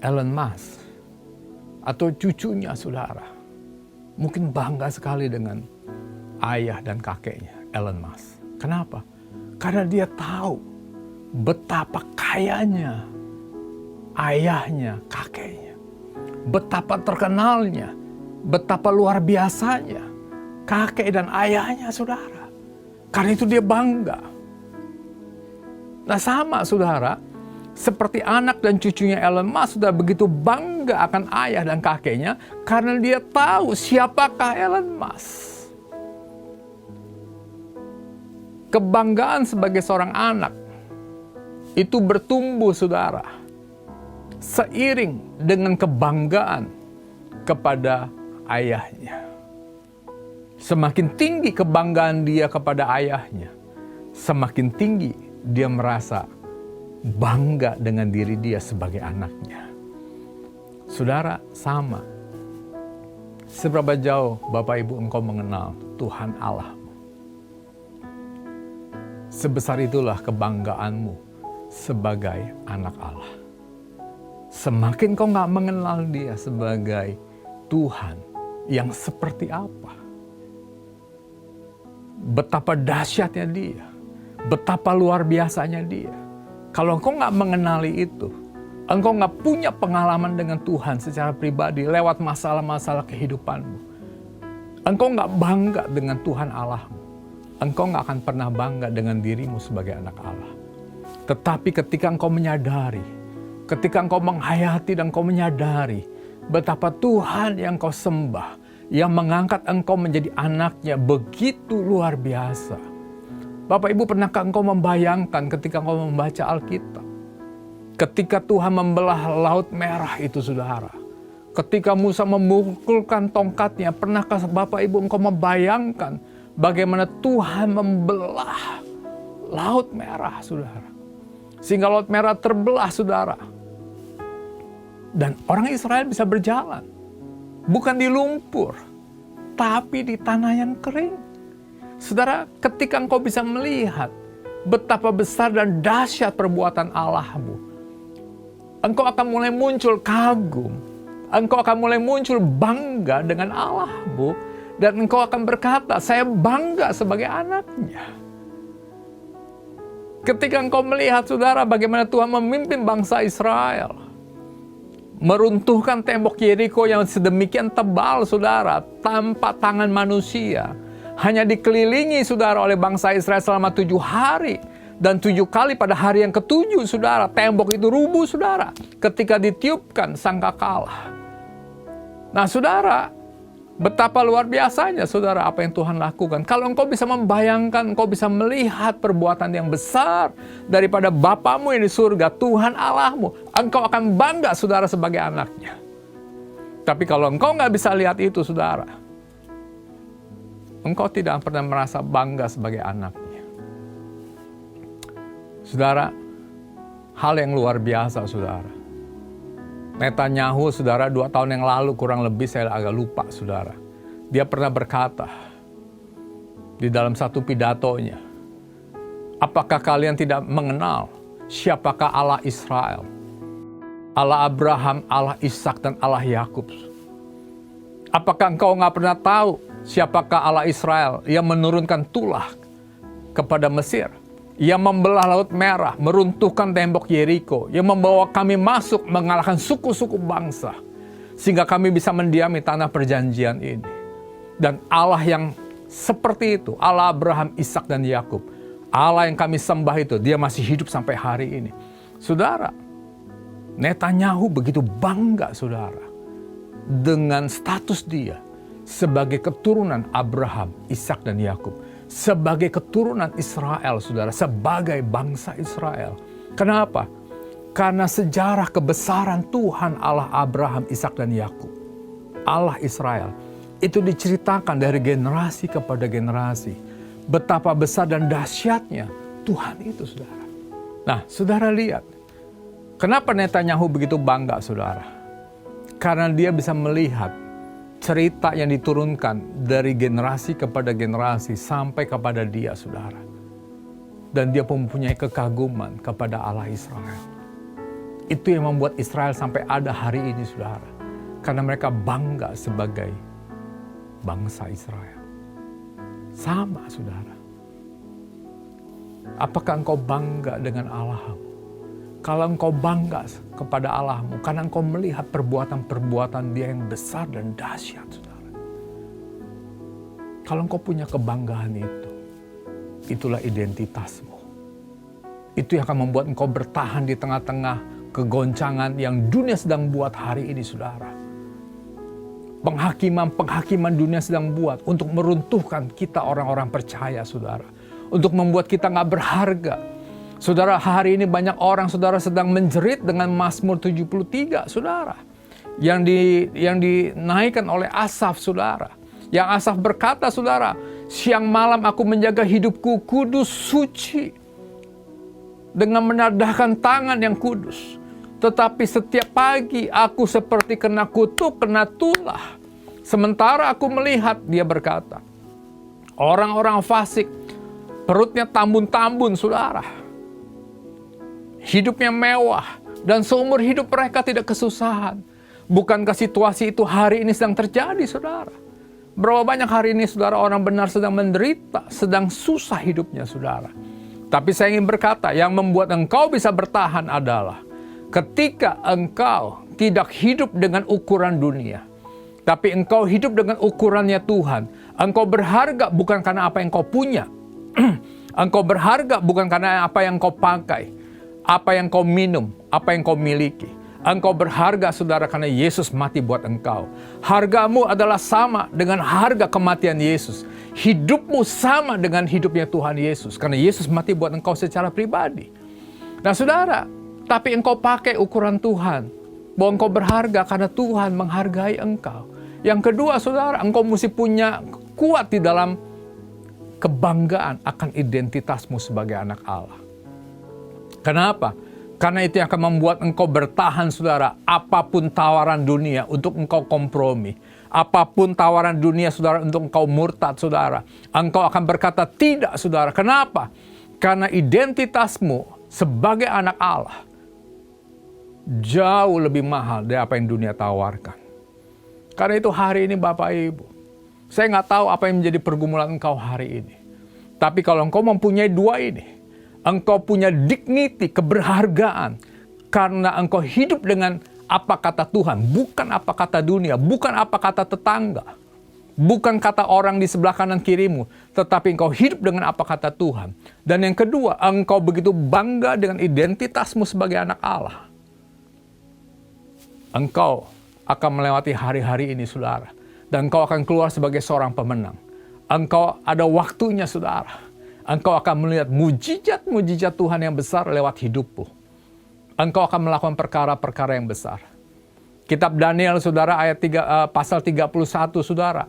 Elon Musk atau cucunya, saudara, mungkin bangga sekali dengan ayah dan kakeknya, Elon Musk. Kenapa? Karena dia tahu betapa kayanya ayahnya, kakeknya. Betapa terkenalnya, betapa luar biasanya kakek dan ayahnya, saudara. Karena itu dia bangga. Nah, sama, saudara, seperti anak dan cucunya Elon Musk sudah begitu bangga bangga akan ayah dan kakeknya karena dia tahu siapakah Elon Musk. Kebanggaan sebagai seorang anak itu bertumbuh, saudara, seiring dengan kebanggaan kepada ayahnya. Semakin tinggi kebanggaan dia kepada ayahnya, semakin tinggi dia merasa bangga dengan diri dia sebagai anaknya. Saudara, sama. Seberapa jauh Bapak Ibu engkau mengenal Tuhan Allah? Sebesar itulah kebanggaanmu sebagai anak Allah. Semakin kau gak mengenal dia sebagai Tuhan yang seperti apa, betapa dahsyatnya dia, betapa luar biasanya dia. Kalau engkau gak mengenali itu, engkau gak punya pengalaman dengan Tuhan secara pribadi lewat masalah-masalah kehidupanmu, engkau gak bangga dengan Tuhan Allahmu, engkau gak akan pernah bangga dengan dirimu sebagai anak Allah. Tetapi ketika engkau menyadari, ketika engkau menghayati dan engkau menyadari betapa Tuhan yang kau sembah, yang mengangkat engkau menjadi anaknya begitu luar biasa. Bapak Ibu, pernahkah engkau membayangkan ketika engkau membaca Alkitab? Ketika Tuhan membelah Laut Merah itu, saudara. Ketika Musa memukulkan tongkatnya, pernahkah Bapak Ibu engkau membayangkan bagaimana Tuhan membelah Laut Merah, saudara. Sehingga Laut Merah terbelah, saudara. Dan orang Israel bisa berjalan. Bukan di lumpur, tapi di tanah yang kering. Saudara, ketika engkau bisa melihat betapa besar dan dahsyat perbuatan Allahmu, engkau akan mulai muncul kagum. Engkau akan mulai muncul bangga dengan Allahmu. Dan engkau akan berkata, saya bangga sebagai anaknya. Ketika engkau melihat, saudara, bagaimana Tuhan memimpin bangsa Israel meruntuhkan tembok Yeriko yang sedemikian tebal, saudara, tanpa tangan manusia. Hanya dikelilingi, saudara, oleh bangsa Israel selama 7 hari. Dan 7 kali pada hari yang ke-7, saudara, tembok itu rubuh, saudara. Ketika ditiupkan sangkakala. Nah, saudara, betapa luar biasanya, saudara, apa yang Tuhan lakukan. Kalau engkau bisa membayangkan, engkau bisa melihat perbuatan yang besar daripada Bapamu yang di surga, Tuhan Allahmu, engkau akan bangga, saudara, sebagai anaknya. Tapi kalau engkau nggak bisa lihat itu, saudara, engkau tidak pernah merasa bangga sebagai anaknya. Saudara, hal yang luar biasa, saudara. Netanyahu, saudara, 2 tahun yang lalu kurang lebih, saya agak lupa, saudara. Dia pernah berkata di dalam satu pidatonya, apakah kalian tidak mengenal siapakah Allah Israel? Allah Abraham, Allah Ishak, dan Allah Yakub. Apakah engkau nggak pernah tahu siapakah Allah Israel yang menurunkan tulah kepada Mesir? Yang membelah Laut Merah, meruntuhkan tembok Yeriko, yang membawa kami masuk mengalahkan suku-suku bangsa, sehingga kami bisa mendiami tanah perjanjian ini. Dan Allah yang seperti itu, Allah Abraham, Ishak, dan Yakub, Allah yang kami sembah itu, dia masih hidup sampai hari ini. Saudara, Netanyahu begitu bangga, saudara, dengan status dia sebagai keturunan Abraham, Ishak, dan Yakub. Sebagai keturunan Israel, saudara, sebagai bangsa Israel. Kenapa? Karena sejarah kebesaran Tuhan Allah Abraham, Ishak, dan Yakub, Allah Israel, itu diceritakan dari generasi kepada generasi. Betapa besar dan dahsyatnya Tuhan itu, saudara. Nah, saudara lihat, kenapa Netanyahu begitu bangga, saudara? Karena dia bisa melihat cerita yang diturunkan dari generasi kepada generasi sampai kepada dia, saudara. Dan dia mempunyai kekaguman kepada Allah Israel. Itu yang membuat Israel sampai ada hari ini, saudara. Karena mereka bangga sebagai bangsa Israel. Sama, saudara. Apakah engkau bangga dengan Allahmu? Kalau engkau bangga kepada Allahmu, karena engkau melihat perbuatan-perbuatan dia yang besar dan dahsyat, saudara. Kalau engkau punya kebanggaan itu, itulah identitasmu. Itu yang akan membuat engkau bertahan di tengah-tengah kegoncangan yang dunia sedang buat hari ini, saudara. Penghakiman dunia sedang buat untuk meruntuhkan kita orang-orang percaya, saudara. Untuk membuat kita nggak berharga. Saudara, hari ini banyak orang, saudara, sedang menjerit dengan Mazmur 73, saudara. Yang dinaikkan oleh Asaf, saudara. Yang Asaf berkata, saudara, siang malam aku menjaga hidupku kudus suci. Dengan menadahkan tangan yang kudus. Tetapi setiap pagi aku seperti kena kutuk, kena tulah. Sementara aku melihat, dia berkata, orang-orang fasik, perutnya tambun-tambun, saudara. Hidupnya mewah, dan seumur hidup mereka tidak kesusahan. Bukankah situasi itu hari ini sedang terjadi, saudara? Berapa banyak hari ini, saudara, orang benar sedang menderita, sedang susah hidupnya, saudara. Tapi saya ingin berkata, yang membuat engkau bisa bertahan adalah ketika engkau tidak hidup dengan ukuran dunia, tapi engkau hidup dengan ukurannya Tuhan. Engkau berharga bukan karena apa yang kau punya. Engkau berharga bukan karena apa yang kau pakai, apa yang kau minum, apa yang kau miliki. Engkau berharga, saudara, karena Yesus mati buat engkau. Hargamu adalah sama dengan harga kematian Yesus. Hidupmu sama dengan hidupnya Tuhan Yesus. Karena Yesus mati buat engkau secara pribadi. Nah, saudara, tapi engkau pakai ukuran Tuhan. Bahwa engkau berharga karena Tuhan menghargai engkau. Yang kedua, saudara, engkau mesti punya kuat di dalam kebanggaan akan identitasmu sebagai anak Allah. Kenapa? Karena itu yang akan membuat engkau bertahan, saudara, apapun tawaran dunia untuk engkau kompromi. Apapun tawaran dunia, saudara, untuk engkau murtad, saudara. Engkau akan berkata tidak, saudara. Kenapa? Karena identitasmu sebagai anak Allah jauh lebih mahal dari apa yang dunia tawarkan. Karena itu hari ini Bapak Ibu, saya nggak tahu apa yang menjadi pergumulan engkau hari ini. Tapi kalau engkau mempunyai dua ini, engkau punya dignity, keberhargaan. Karena engkau hidup dengan apa kata Tuhan, bukan apa kata dunia, bukan apa kata tetangga. Bukan kata orang di sebelah kanan kirimu, tetapi engkau hidup dengan apa kata Tuhan. Dan yang kedua, engkau begitu bangga dengan identitasmu sebagai anak Allah. Engkau akan melewati hari-hari ini, saudara. Dan engkau akan keluar sebagai seorang pemenang. Engkau ada waktunya, saudara. Engkau akan melihat mujizat-mujizat Tuhan yang besar lewat hidupmu. Engkau akan melakukan perkara-perkara yang besar. Kitab Daniel, saudara, pasal 31, saudara.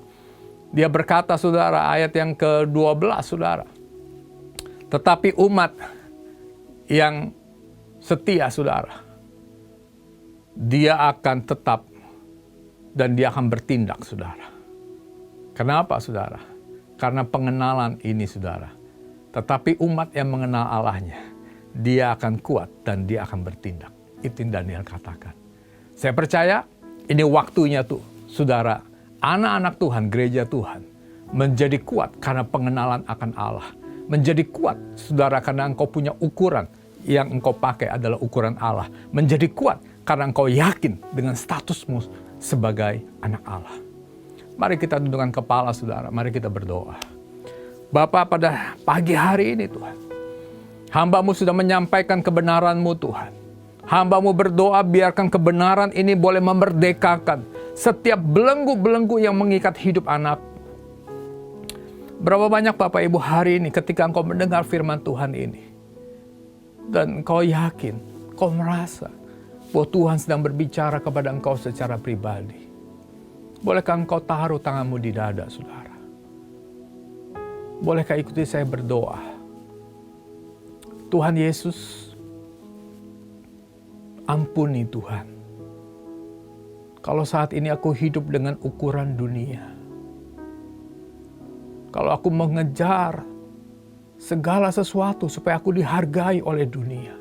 Dia berkata, saudara, ayat yang ke-12, saudara. Tetapi umat yang setia, saudara, dia akan tetap dan dia akan bertindak, saudara. Kenapa, saudara? Karena pengenalan ini, saudara. Tetapi umat yang mengenal Allahnya, dia akan kuat dan dia akan bertindak. Itu yang Daniel katakan. Saya percaya ini waktunya tuh, saudara, anak-anak Tuhan, gereja Tuhan, menjadi kuat karena pengenalan akan Allah. Menjadi kuat, saudara, karena engkau punya ukuran yang engkau pakai adalah ukuran Allah. Menjadi kuat karena engkau yakin dengan statusmu sebagai anak Allah. Mari kita tundukkan kepala, saudara. Mari kita berdoa. Bapa, pada pagi hari ini, Tuhan, hamba-Mu sudah menyampaikan kebenaran-Mu, Tuhan. Hamba-Mu berdoa biarkan kebenaran ini boleh memerdekakan setiap belenggu-belenggu yang mengikat hidup anak. Berapa banyak Bapak Ibu hari ini ketika engkau mendengar firman Tuhan ini, dan engkau yakin, engkau merasa bahwa Tuhan sedang berbicara kepada engkau secara pribadi. Bolehkah engkau taruh tanganmu di dada, saudara? Bolehkah ikuti saya berdoa? Tuhan Yesus, ampuni Tuhan. Kalau saat ini aku hidup dengan ukuran dunia. Kalau aku mengejar segala sesuatu supaya aku dihargai oleh dunia.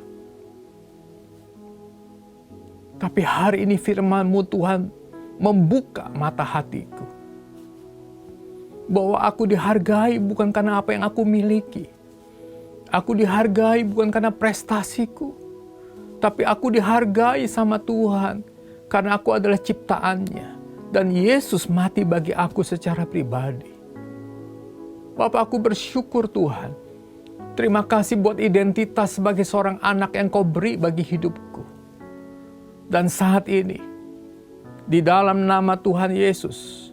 Tapi hari ini firman-Mu, Tuhan, membuka mata hatiku. Bahwa aku dihargai bukan karena apa yang aku miliki. Aku dihargai bukan karena prestasiku. Tapi aku dihargai sama Tuhan karena aku adalah ciptaannya. Dan Yesus mati bagi aku secara pribadi. Bapak, aku bersyukur Tuhan. Terima kasih buat identitas sebagai seorang anak yang Kau beri bagi hidupku. Dan saat ini, di dalam nama Tuhan Yesus,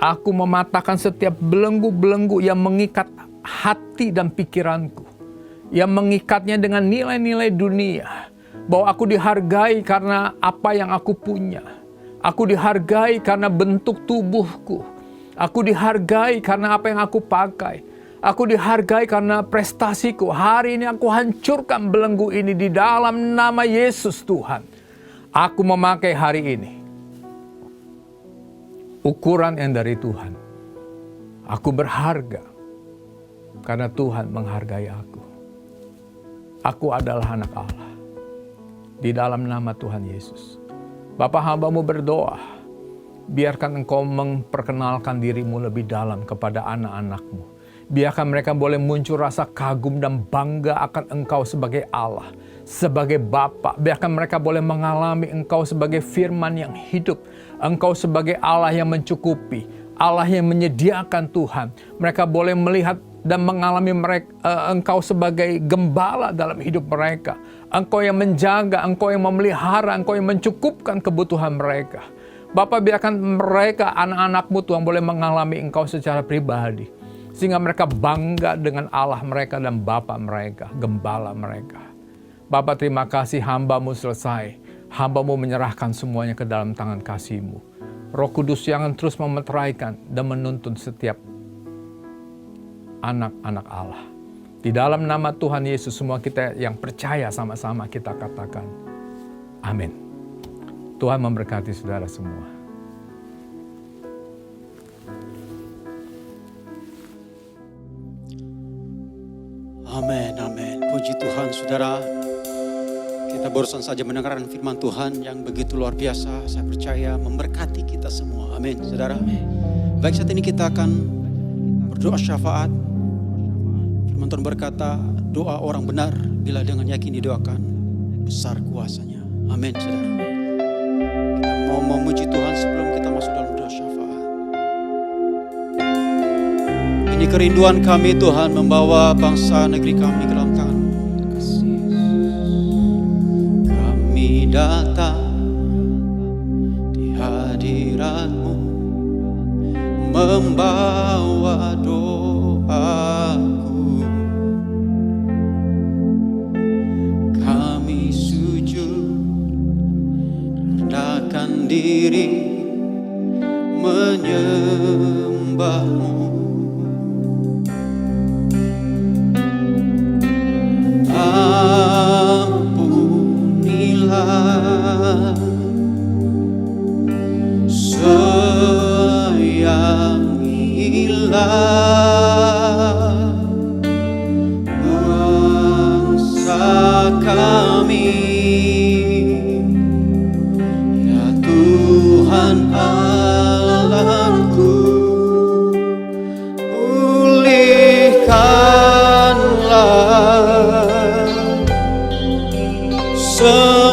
aku mematahkan setiap belenggu-belenggu yang mengikat hati dan pikiranku, yang mengikatnya dengan nilai-nilai dunia, bahwa aku dihargai karena apa yang aku punya. Aku dihargai karena bentuk tubuhku. Aku dihargai karena apa yang aku pakai. Aku dihargai karena prestasiku. Hari ini aku hancurkan belenggu ini di dalam nama Yesus Tuhan. Aku memakai hari ini ukuran yang dari Tuhan. Aku berharga karena Tuhan menghargai aku. Aku adalah anak Allah. Di dalam nama Tuhan Yesus. Bapa, hamba-Mu berdoa, biarkan Engkau memperkenalkan diri-Mu lebih dalam kepada anak-anak-Mu. Biarkan mereka boleh muncul rasa kagum dan bangga akan Engkau sebagai Allah, sebagai Bapa. Biarkan mereka boleh mengalami Engkau sebagai firman yang hidup. Engkau sebagai Allah yang mencukupi, Allah yang menyediakan Tuhan. Mereka boleh melihat dan mengalami Engkau sebagai gembala dalam hidup mereka. Engkau yang menjaga, Engkau yang memelihara, Engkau yang mencukupkan kebutuhan mereka. Bapa, biarkan mereka, anak-anak-Mu Tuhan, boleh mengalami Engkau secara pribadi. Sehingga mereka bangga dengan Allah mereka dan Bapa mereka, gembala mereka. Bapa, terima kasih hamba-Mu selesai. Hamba-Mu menyerahkan semuanya ke dalam tangan kasih-Mu. Roh Kudus yang terus memeteraikan dan menuntun setiap anak-anak Allah. Di dalam nama Tuhan Yesus, semua kita yang percaya sama-sama kita katakan amin. Tuhan memberkati saudara semua. Amin, amin. Puji Tuhan, saudara. Kita barusan saja mendengarkan firman Tuhan yang begitu luar biasa. Saya percaya memberkati kita semua. Amin, saudara. Baik, saat ini kita akan berdoa syafaat. Firman Tuhan berkata, doa orang benar bila dengan yakin didoakan, besar kuasanya. Amin, saudara. Kita mau memuji Tuhan sebelum kita masuk dalam doa syafaat. Ini kerinduan kami Tuhan, membawa bangsa negeri kami ke dalam tangan. Kami datang di hadirat-Mu, membawa doaku. Kami sujud, rendahkan diri, menyembah-Mu. Ampunilah, sayangilah bangsa kami, ya Tuhan Allahku, pulihkanlah, sembuhkanlah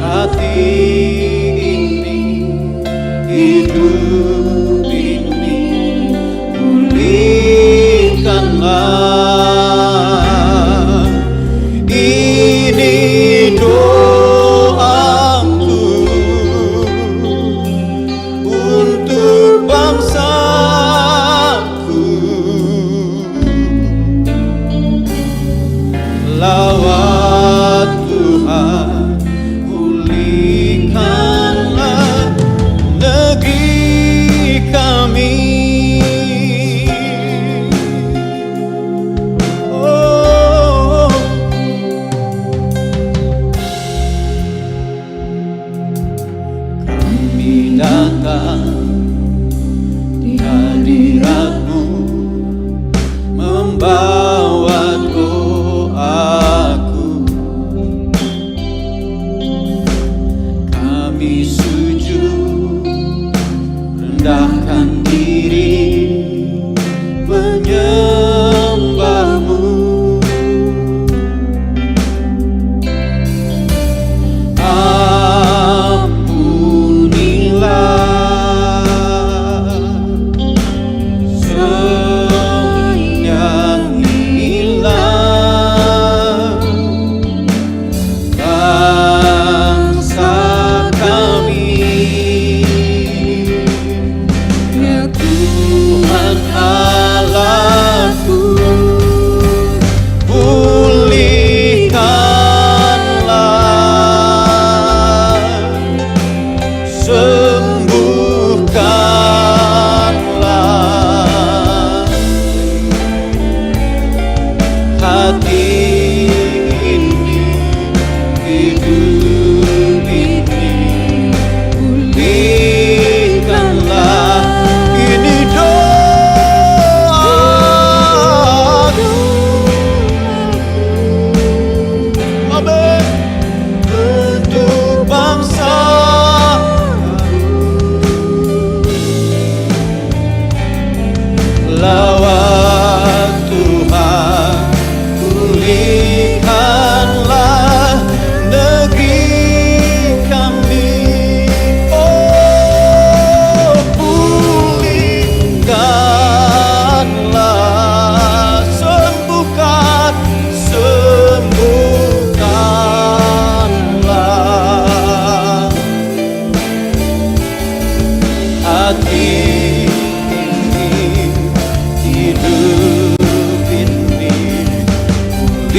hati ini, hidup ini, pulihkanlah. Ini doaku untuk bangsaku. Lawat Tuhan, pulihkanlah negeri kami.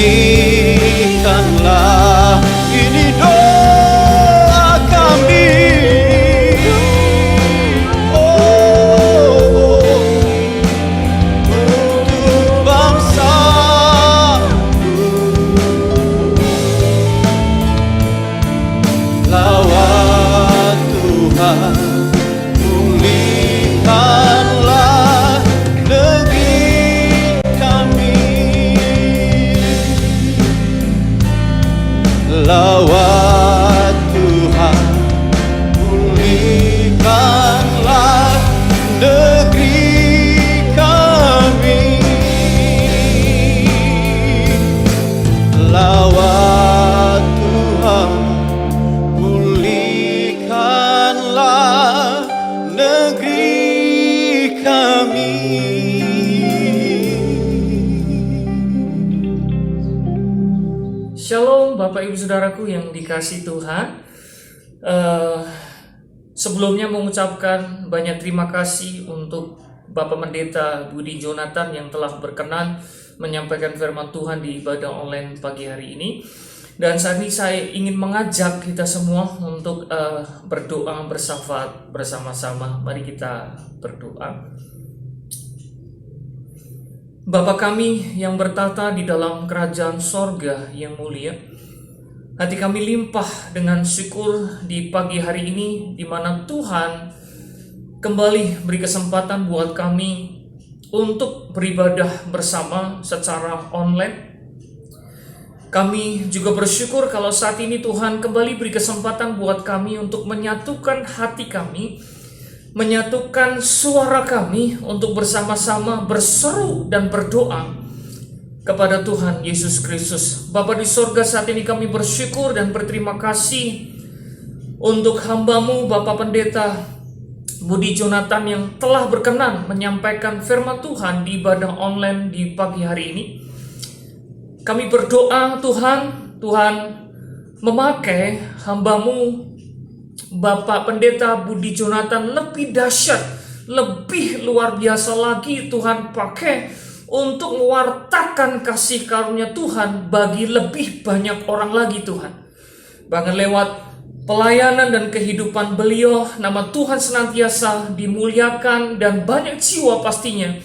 pulihkanlah. Ini doa kami. Untuk bangsa lawat Tuhan, pulihkanlah negeri kami. Lawat Tuhan, pulihkanlah negeri kami. Lawat Tuhan, pulihkanlah negeri kami. Shalom Bapak Ibu Saudaraku yang dikasihi Tuhan. Sebelumnya mengucapkan banyak terima kasih untuk Bapak Pendeta Budi Jonathan yang telah berkenan menyampaikan firman Tuhan di ibadah online pagi hari ini. Dan saat ini saya ingin mengajak kita semua untuk berdoa bersyafaat bersama-sama. Mari kita berdoa. Bapa kami yang bertata di dalam kerajaan sorga yang mulia, hati kami limpah dengan syukur di pagi hari ini, di mana Tuhan kembali beri kesempatan buat kami untuk beribadah bersama secara online. Kami juga bersyukur kalau saat ini Tuhan kembali beri kesempatan buat kami untuk menyatukan hati kami, menyatukan suara kami untuk bersama-sama berseru dan berdoa kepada Tuhan Yesus Kristus. Bapa di sorga, saat ini kami bersyukur dan berterima kasih untuk hamba-Mu Bapak Pendeta Budi Jonathan yang telah berkenan menyampaikan firman Tuhan di ibadah online di pagi hari ini. Kami berdoa Tuhan memakai hamba-Mu Bapak Pendeta Budi Jonathan lebih dahsyat, lebih luar biasa lagi Tuhan pakai untuk mewartakan kasih karunia Tuhan bagi lebih banyak orang lagi Tuhan. Bahkan lewat pelayanan dan kehidupan beliau, nama Tuhan senantiasa dimuliakan dan banyak jiwa pastinya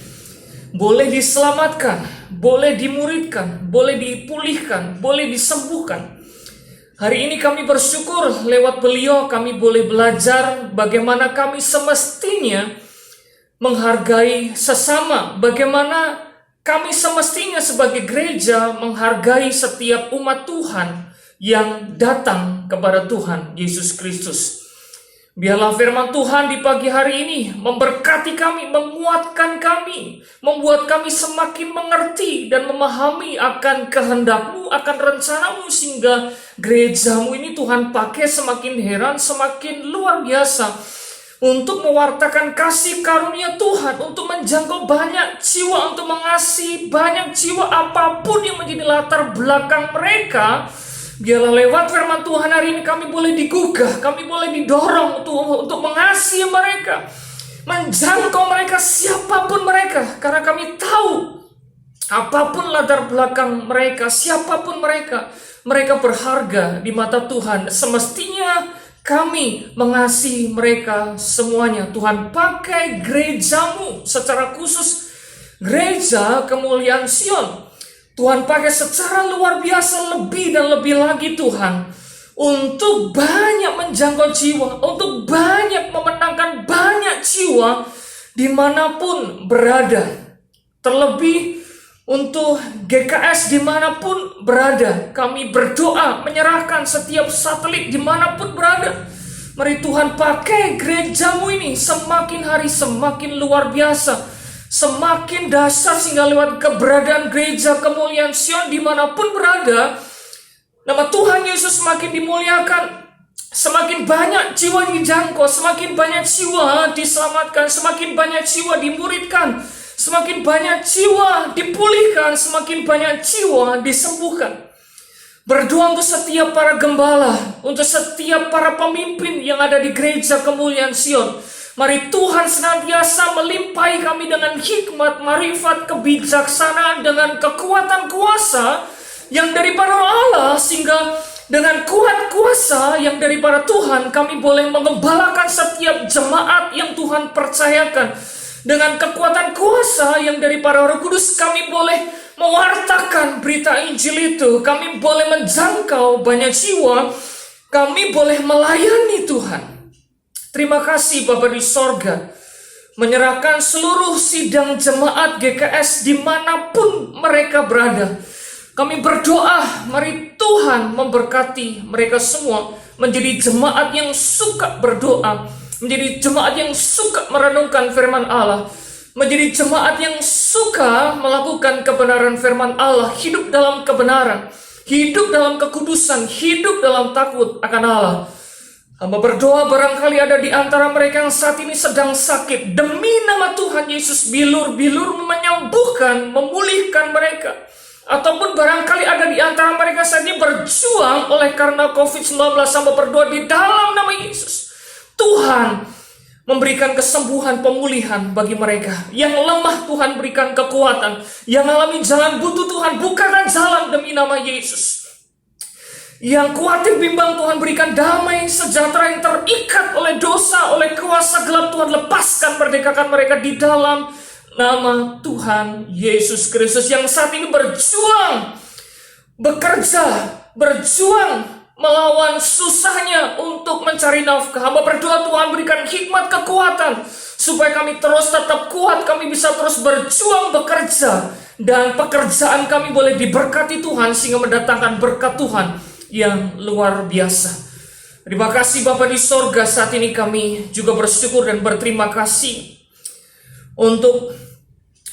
boleh diselamatkan, boleh dimuridkan, boleh dipulihkan, boleh disembuhkan. Hari ini kami bersyukur lewat beliau kami boleh belajar bagaimana kami semestinya menghargai sesama, bagaimana kami semestinya sebagai gereja menghargai setiap umat Tuhan yang datang kepada Tuhan Yesus Kristus. Biarlah firman Tuhan di pagi hari ini memberkati kami, menguatkan kami, membuat kami semakin mengerti dan memahami akan kehendak-Mu, akan rencana-Mu, sehingga gereja-Mu ini Tuhan pakai semakin heran, semakin luar biasa untuk mewartakan kasih karunia Tuhan, untuk menjangkau banyak jiwa, untuk mengasihi banyak jiwa apapun yang menjadi latar belakang mereka. Biarlah lewat firman Tuhan hari ini kami boleh digugah, kami boleh didorong untuk mengasihi mereka, menjangkau mereka siapapun mereka, karena kami tahu apapun latar belakang mereka, siapapun mereka, mereka berharga di mata Tuhan. Semestinya kami mengasihi mereka semuanya. Tuhan pakai gereja-Mu secara khusus, gereja kemuliaan Sion. Tuhan pakai secara luar biasa lebih dan lebih lagi Tuhan, untuk banyak menjangkau jiwa, untuk banyak memenangkan banyak jiwa dimanapun berada. Terlebih untuk GKS dimanapun berada, kami berdoa menyerahkan setiap satelit dimanapun berada. Mari Tuhan pakai gereja-Mu ini semakin hari semakin luar biasa, semakin dahsyat, sehingga lewat keberadaan gereja kemuliaan Sion dimanapun berada, nama Tuhan Yesus semakin dimuliakan, semakin banyak jiwa dijangkau, semakin banyak jiwa diselamatkan, semakin banyak jiwa dimuridkan, semakin banyak jiwa dipulihkan, semakin banyak jiwa disembuhkan. Berdoa untuk setiap para gembala, untuk setiap para pemimpin yang ada di gereja kemuliaan Sion. Mari Tuhan senantiasa melimpahi kami dengan hikmat, marifat, kebijaksanaan, dengan kekuatan kuasa, yang daripada Allah, sehingga dengan kuat kuasa yang daripada Tuhan, kami boleh mengembalakan setiap jemaat yang Tuhan percayakan. Dengan kekuatan kuasa yang daripada Roh Kudus, kami boleh mewartakan berita Injil itu. Kami boleh menjangkau banyak jiwa. Kami boleh melayani Tuhan. Terima kasih Bapa di sorga, menyerahkan seluruh sidang jemaat GKS dimanapun mereka berada. Kami berdoa, mari Tuhan memberkati mereka semua menjadi jemaat yang suka berdoa, menjadi jemaat yang suka merenungkan firman Allah, menjadi jemaat yang suka melakukan kebenaran firman Allah, hidup dalam kebenaran, hidup dalam kekudusan, hidup dalam takut akan Allah. Hamba berdoa barangkali ada di antara mereka yang saat ini sedang sakit. Demi nama Tuhan Yesus, bilur-bilur menyembuhkan, memulihkan mereka. Ataupun barangkali ada di antara mereka saat ini berjuang oleh karena COVID-19. Hamba berdoa di dalam nama Yesus, Tuhan memberikan kesembuhan, pemulihan bagi mereka. Yang lemah Tuhan berikan kekuatan. Yang alami jalan buntu Tuhan bukakan jalan demi nama Yesus. Yang khawatir bimbang Tuhan berikan damai sejahtera, yang terikat oleh dosa, oleh kuasa gelap Tuhan lepaskan, merdekakan mereka di dalam nama Tuhan Yesus Kristus. Yang saat ini berjuang, bekerja, berjuang melawan susahnya untuk mencari nafkah. Hamba berdoa Tuhan berikan hikmat, kekuatan, supaya kami terus tetap kuat, kami bisa terus berjuang, bekerja, dan pekerjaan kami boleh diberkati Tuhan, sehingga mendatangkan berkat Tuhan yang luar biasa. Terima kasih Bapa di sorga, saat ini kami juga bersyukur dan berterima kasih untuk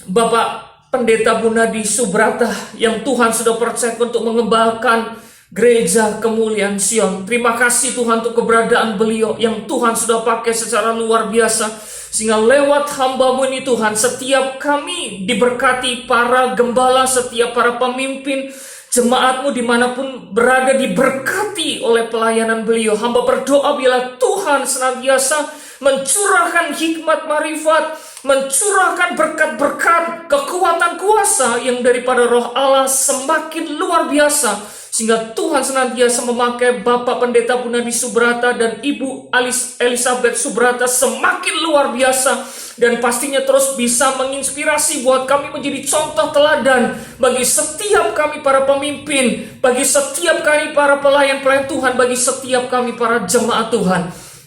Bapak Pendeta Bunadi Subrata yang Tuhan sudah percaya untuk mengembangkan Gereja Kemuliaan Sion. Terima kasih Tuhan untuk keberadaan beliau yang Tuhan sudah pakai secara luar biasa, sehingga lewat hamba-Mu ini Tuhan, setiap kami diberkati, para gembala, setiap para pemimpin jemaat-Mu dimanapun berada diberkati oleh pelayanan beliau. Hamba berdoa bila Tuhan senantiasa mencurahkan hikmat marifat, mencurahkan berkat-berkat, kekuatan kuasa yang daripada Roh Allah semakin luar biasa, sehingga Tuhan senantiasa memakai Bapak Pendeta Bunadi Subrata dan Ibu Elizabeth Subrata semakin luar biasa, dan pastinya terus bisa menginspirasi buat kami menjadi contoh teladan bagi setiap kami para pemimpin, bagi setiap kami para pelayan-pelayan Tuhan, bagi setiap kami para jemaat Tuhan.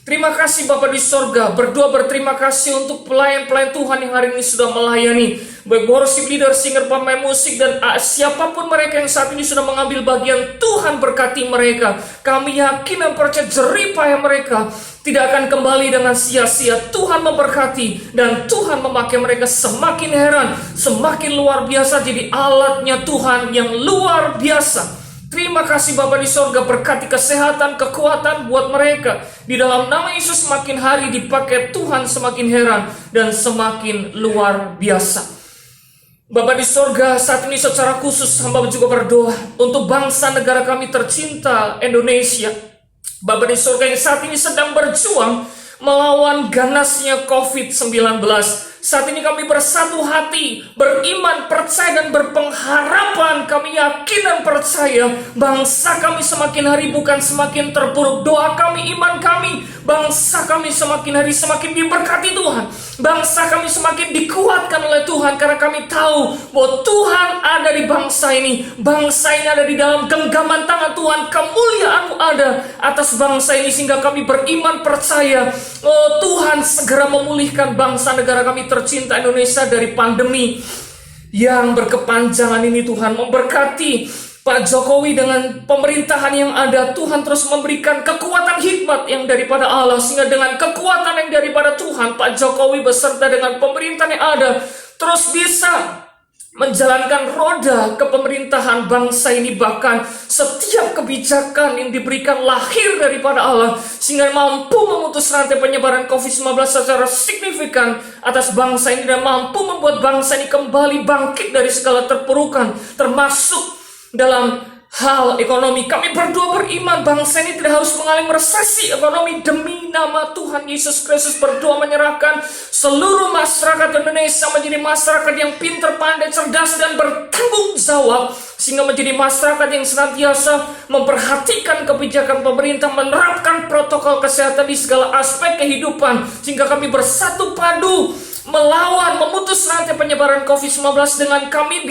Terima kasih Bapa di sorga, berdoa berterima kasih untuk pelayan-pelayan Tuhan yang hari ini sudah melayani, baik worship leader, singer, pemain musik, dan siapapun mereka yang saat ini sudah mengambil bagian. Tuhan berkati mereka. Kami yakin dan percaya jerih payah mereka tidak akan kembali dengan sia-sia. Tuhan memberkati dan Tuhan memakai mereka semakin heran, semakin luar biasa, jadi alatnya Tuhan yang luar biasa. Terima kasih Bapa di sorga, berkati kesehatan, kekuatan buat mereka. Di dalam nama Yesus semakin hari dipakai Tuhan semakin heran dan semakin luar biasa. Bapa di sorga, saat ini secara khusus hamba juga berdoa untuk bangsa negara kami tercinta Indonesia. Bapa di sorga yang saat ini sedang berjuang melawan ganasnya COVID-19. Saat ini kami bersatu hati, beriman, percaya, dan berpengharapan. Kami yakin dan percaya bangsa kami semakin hari bukan semakin terpuruk. Doa kami, iman kami, bangsa kami semakin hari semakin diberkati Tuhan. Bangsa kami semakin dikuatkan oleh Tuhan, karena kami tahu bahwa Tuhan ada di bangsa ini. Bangsa ini ada di dalam genggaman tangan Tuhan. Kemuliaan-Mu ada atas bangsa ini, sehingga kami beriman, percaya, oh Tuhan segera memulihkan bangsa negara kami tercinta Indonesia dari pandemi yang berkepanjangan ini. Tuhan memberkati Pak Jokowi dengan pemerintahan yang ada. Tuhan terus memberikan kekuatan hikmat yang daripada Allah, sehingga dengan kekuatan yang daripada Tuhan, Pak Jokowi beserta dengan pemerintahan yang ada terus bisa menjalankan roda kepemerintahan bangsa ini. Bahkan setiap kebijakan yang diberikan lahir daripada Allah, sehingga mampu memutus rantai penyebaran COVID-19 secara signifikan atas bangsa ini, dan mampu membuat bangsa ini kembali bangkit dari segala terpurukan, termasuk dalam hal ekonomi. Kami berdua beriman bangsa ini tidak harus mengalami resesi ekonomi. Demi nama Tuhan Yesus Kristus berdoa menyerahkan seluruh masyarakat Indonesia menjadi masyarakat yang pintar, pandai, cerdas, dan bertanggung jawab, sehingga menjadi masyarakat yang senantiasa memperhatikan kebijakan pemerintah, menerapkan protokol kesehatan di segala aspek kehidupan, sehingga kami bersatu padu melawan, memutus rantai penyebaran COVID-19 dengan kami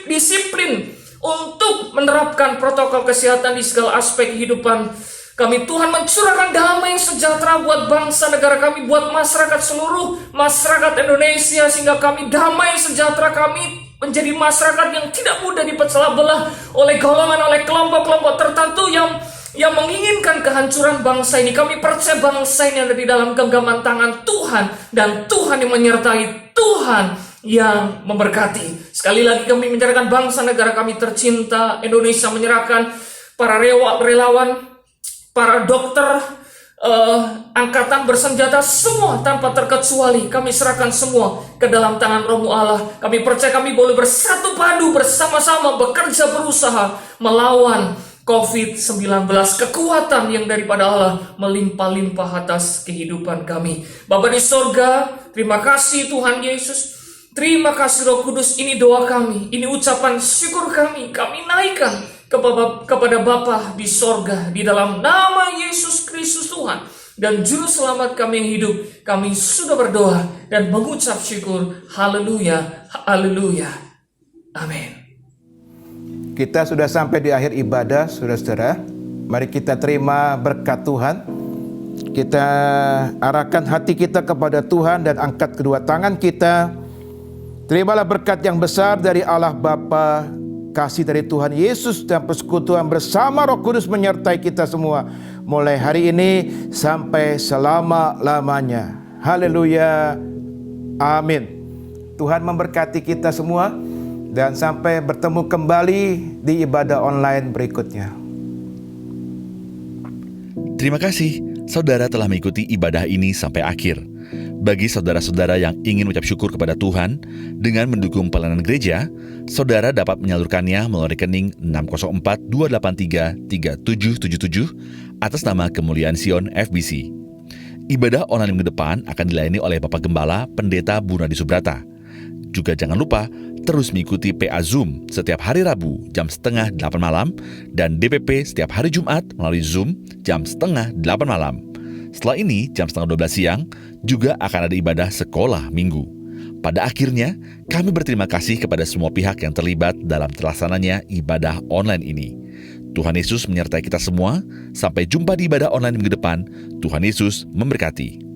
disiplin untuk menerapkan protokol kesehatan di segala aspek kehidupan kami. Tuhan mencurahkan damai sejahtera buat bangsa negara kami, buat masyarakat, seluruh masyarakat Indonesia, sehingga kami damai sejahtera kami menjadi masyarakat yang tidak mudah dipecah belah oleh golongan, oleh kelompok-kelompok tertentu yang menginginkan kehancuran bangsa ini. Kami percaya bangsa ini ada di dalam genggaman tangan Tuhan, dan Tuhan yang menyertai, Tuhan yang memberkati. Sekali lagi kami menyerahkan bangsa negara kami tercinta Indonesia, menyerahkan para relawan, para dokter, angkatan bersenjata, semua tanpa terkecuali kami serahkan semua ke dalam tangan Roh Allah. Kami percaya kami boleh bersatu padu bersama-sama bekerja, berusaha melawan COVID-19. Kekuatan yang daripada Allah melimpah-limpah atas kehidupan kami. Bapa di sorga, terima kasih Tuhan Yesus. Terima kasih Roh Kudus. Ini doa kami, ini ucapan syukur kami naikkan kepada Bapa di sorga, di dalam nama Yesus Kristus Tuhan dan Juru Selamat kami yang hidup. Kami sudah berdoa dan mengucap syukur. Haleluya, haleluya, amin. Kita sudah sampai di akhir ibadah, saudara-saudara. Mari kita terima berkat Tuhan. Kita arahkan hati kita kepada Tuhan dan angkat kedua tangan kita. Terimalah berkat yang besar dari Allah Bapa, kasih dari Tuhan Yesus, dan persekutuan bersama Roh Kudus menyertai kita semua mulai hari ini sampai selama-lamanya. Haleluya, amin. Tuhan memberkati kita semua, dan sampai bertemu kembali di ibadah online berikutnya. Terima kasih saudara telah mengikuti ibadah ini sampai akhir. Bagi saudara-saudara yang ingin mengucap syukur kepada Tuhan dengan mendukung pelayanan gereja, saudara dapat menyalurkannya melalui rekening 604-283-3777 atas nama Kemuliaan Sion FBC. Ibadah online minggu depan akan dilayani oleh Bapak Gembala Pendeta Bunadi Subrata. Juga jangan lupa terus mengikuti PA Zoom setiap hari Rabu jam 7:30 malam dan DPP setiap hari Jumat melalui Zoom jam 7:30 malam. Setelah ini, jam 11:30 siang, juga akan ada ibadah sekolah minggu. Pada akhirnya, kami berterima kasih kepada semua pihak yang terlibat dalam terlaksananya ibadah online ini. Tuhan Yesus menyertai kita semua. Sampai jumpa di ibadah online minggu depan. Tuhan Yesus memberkati.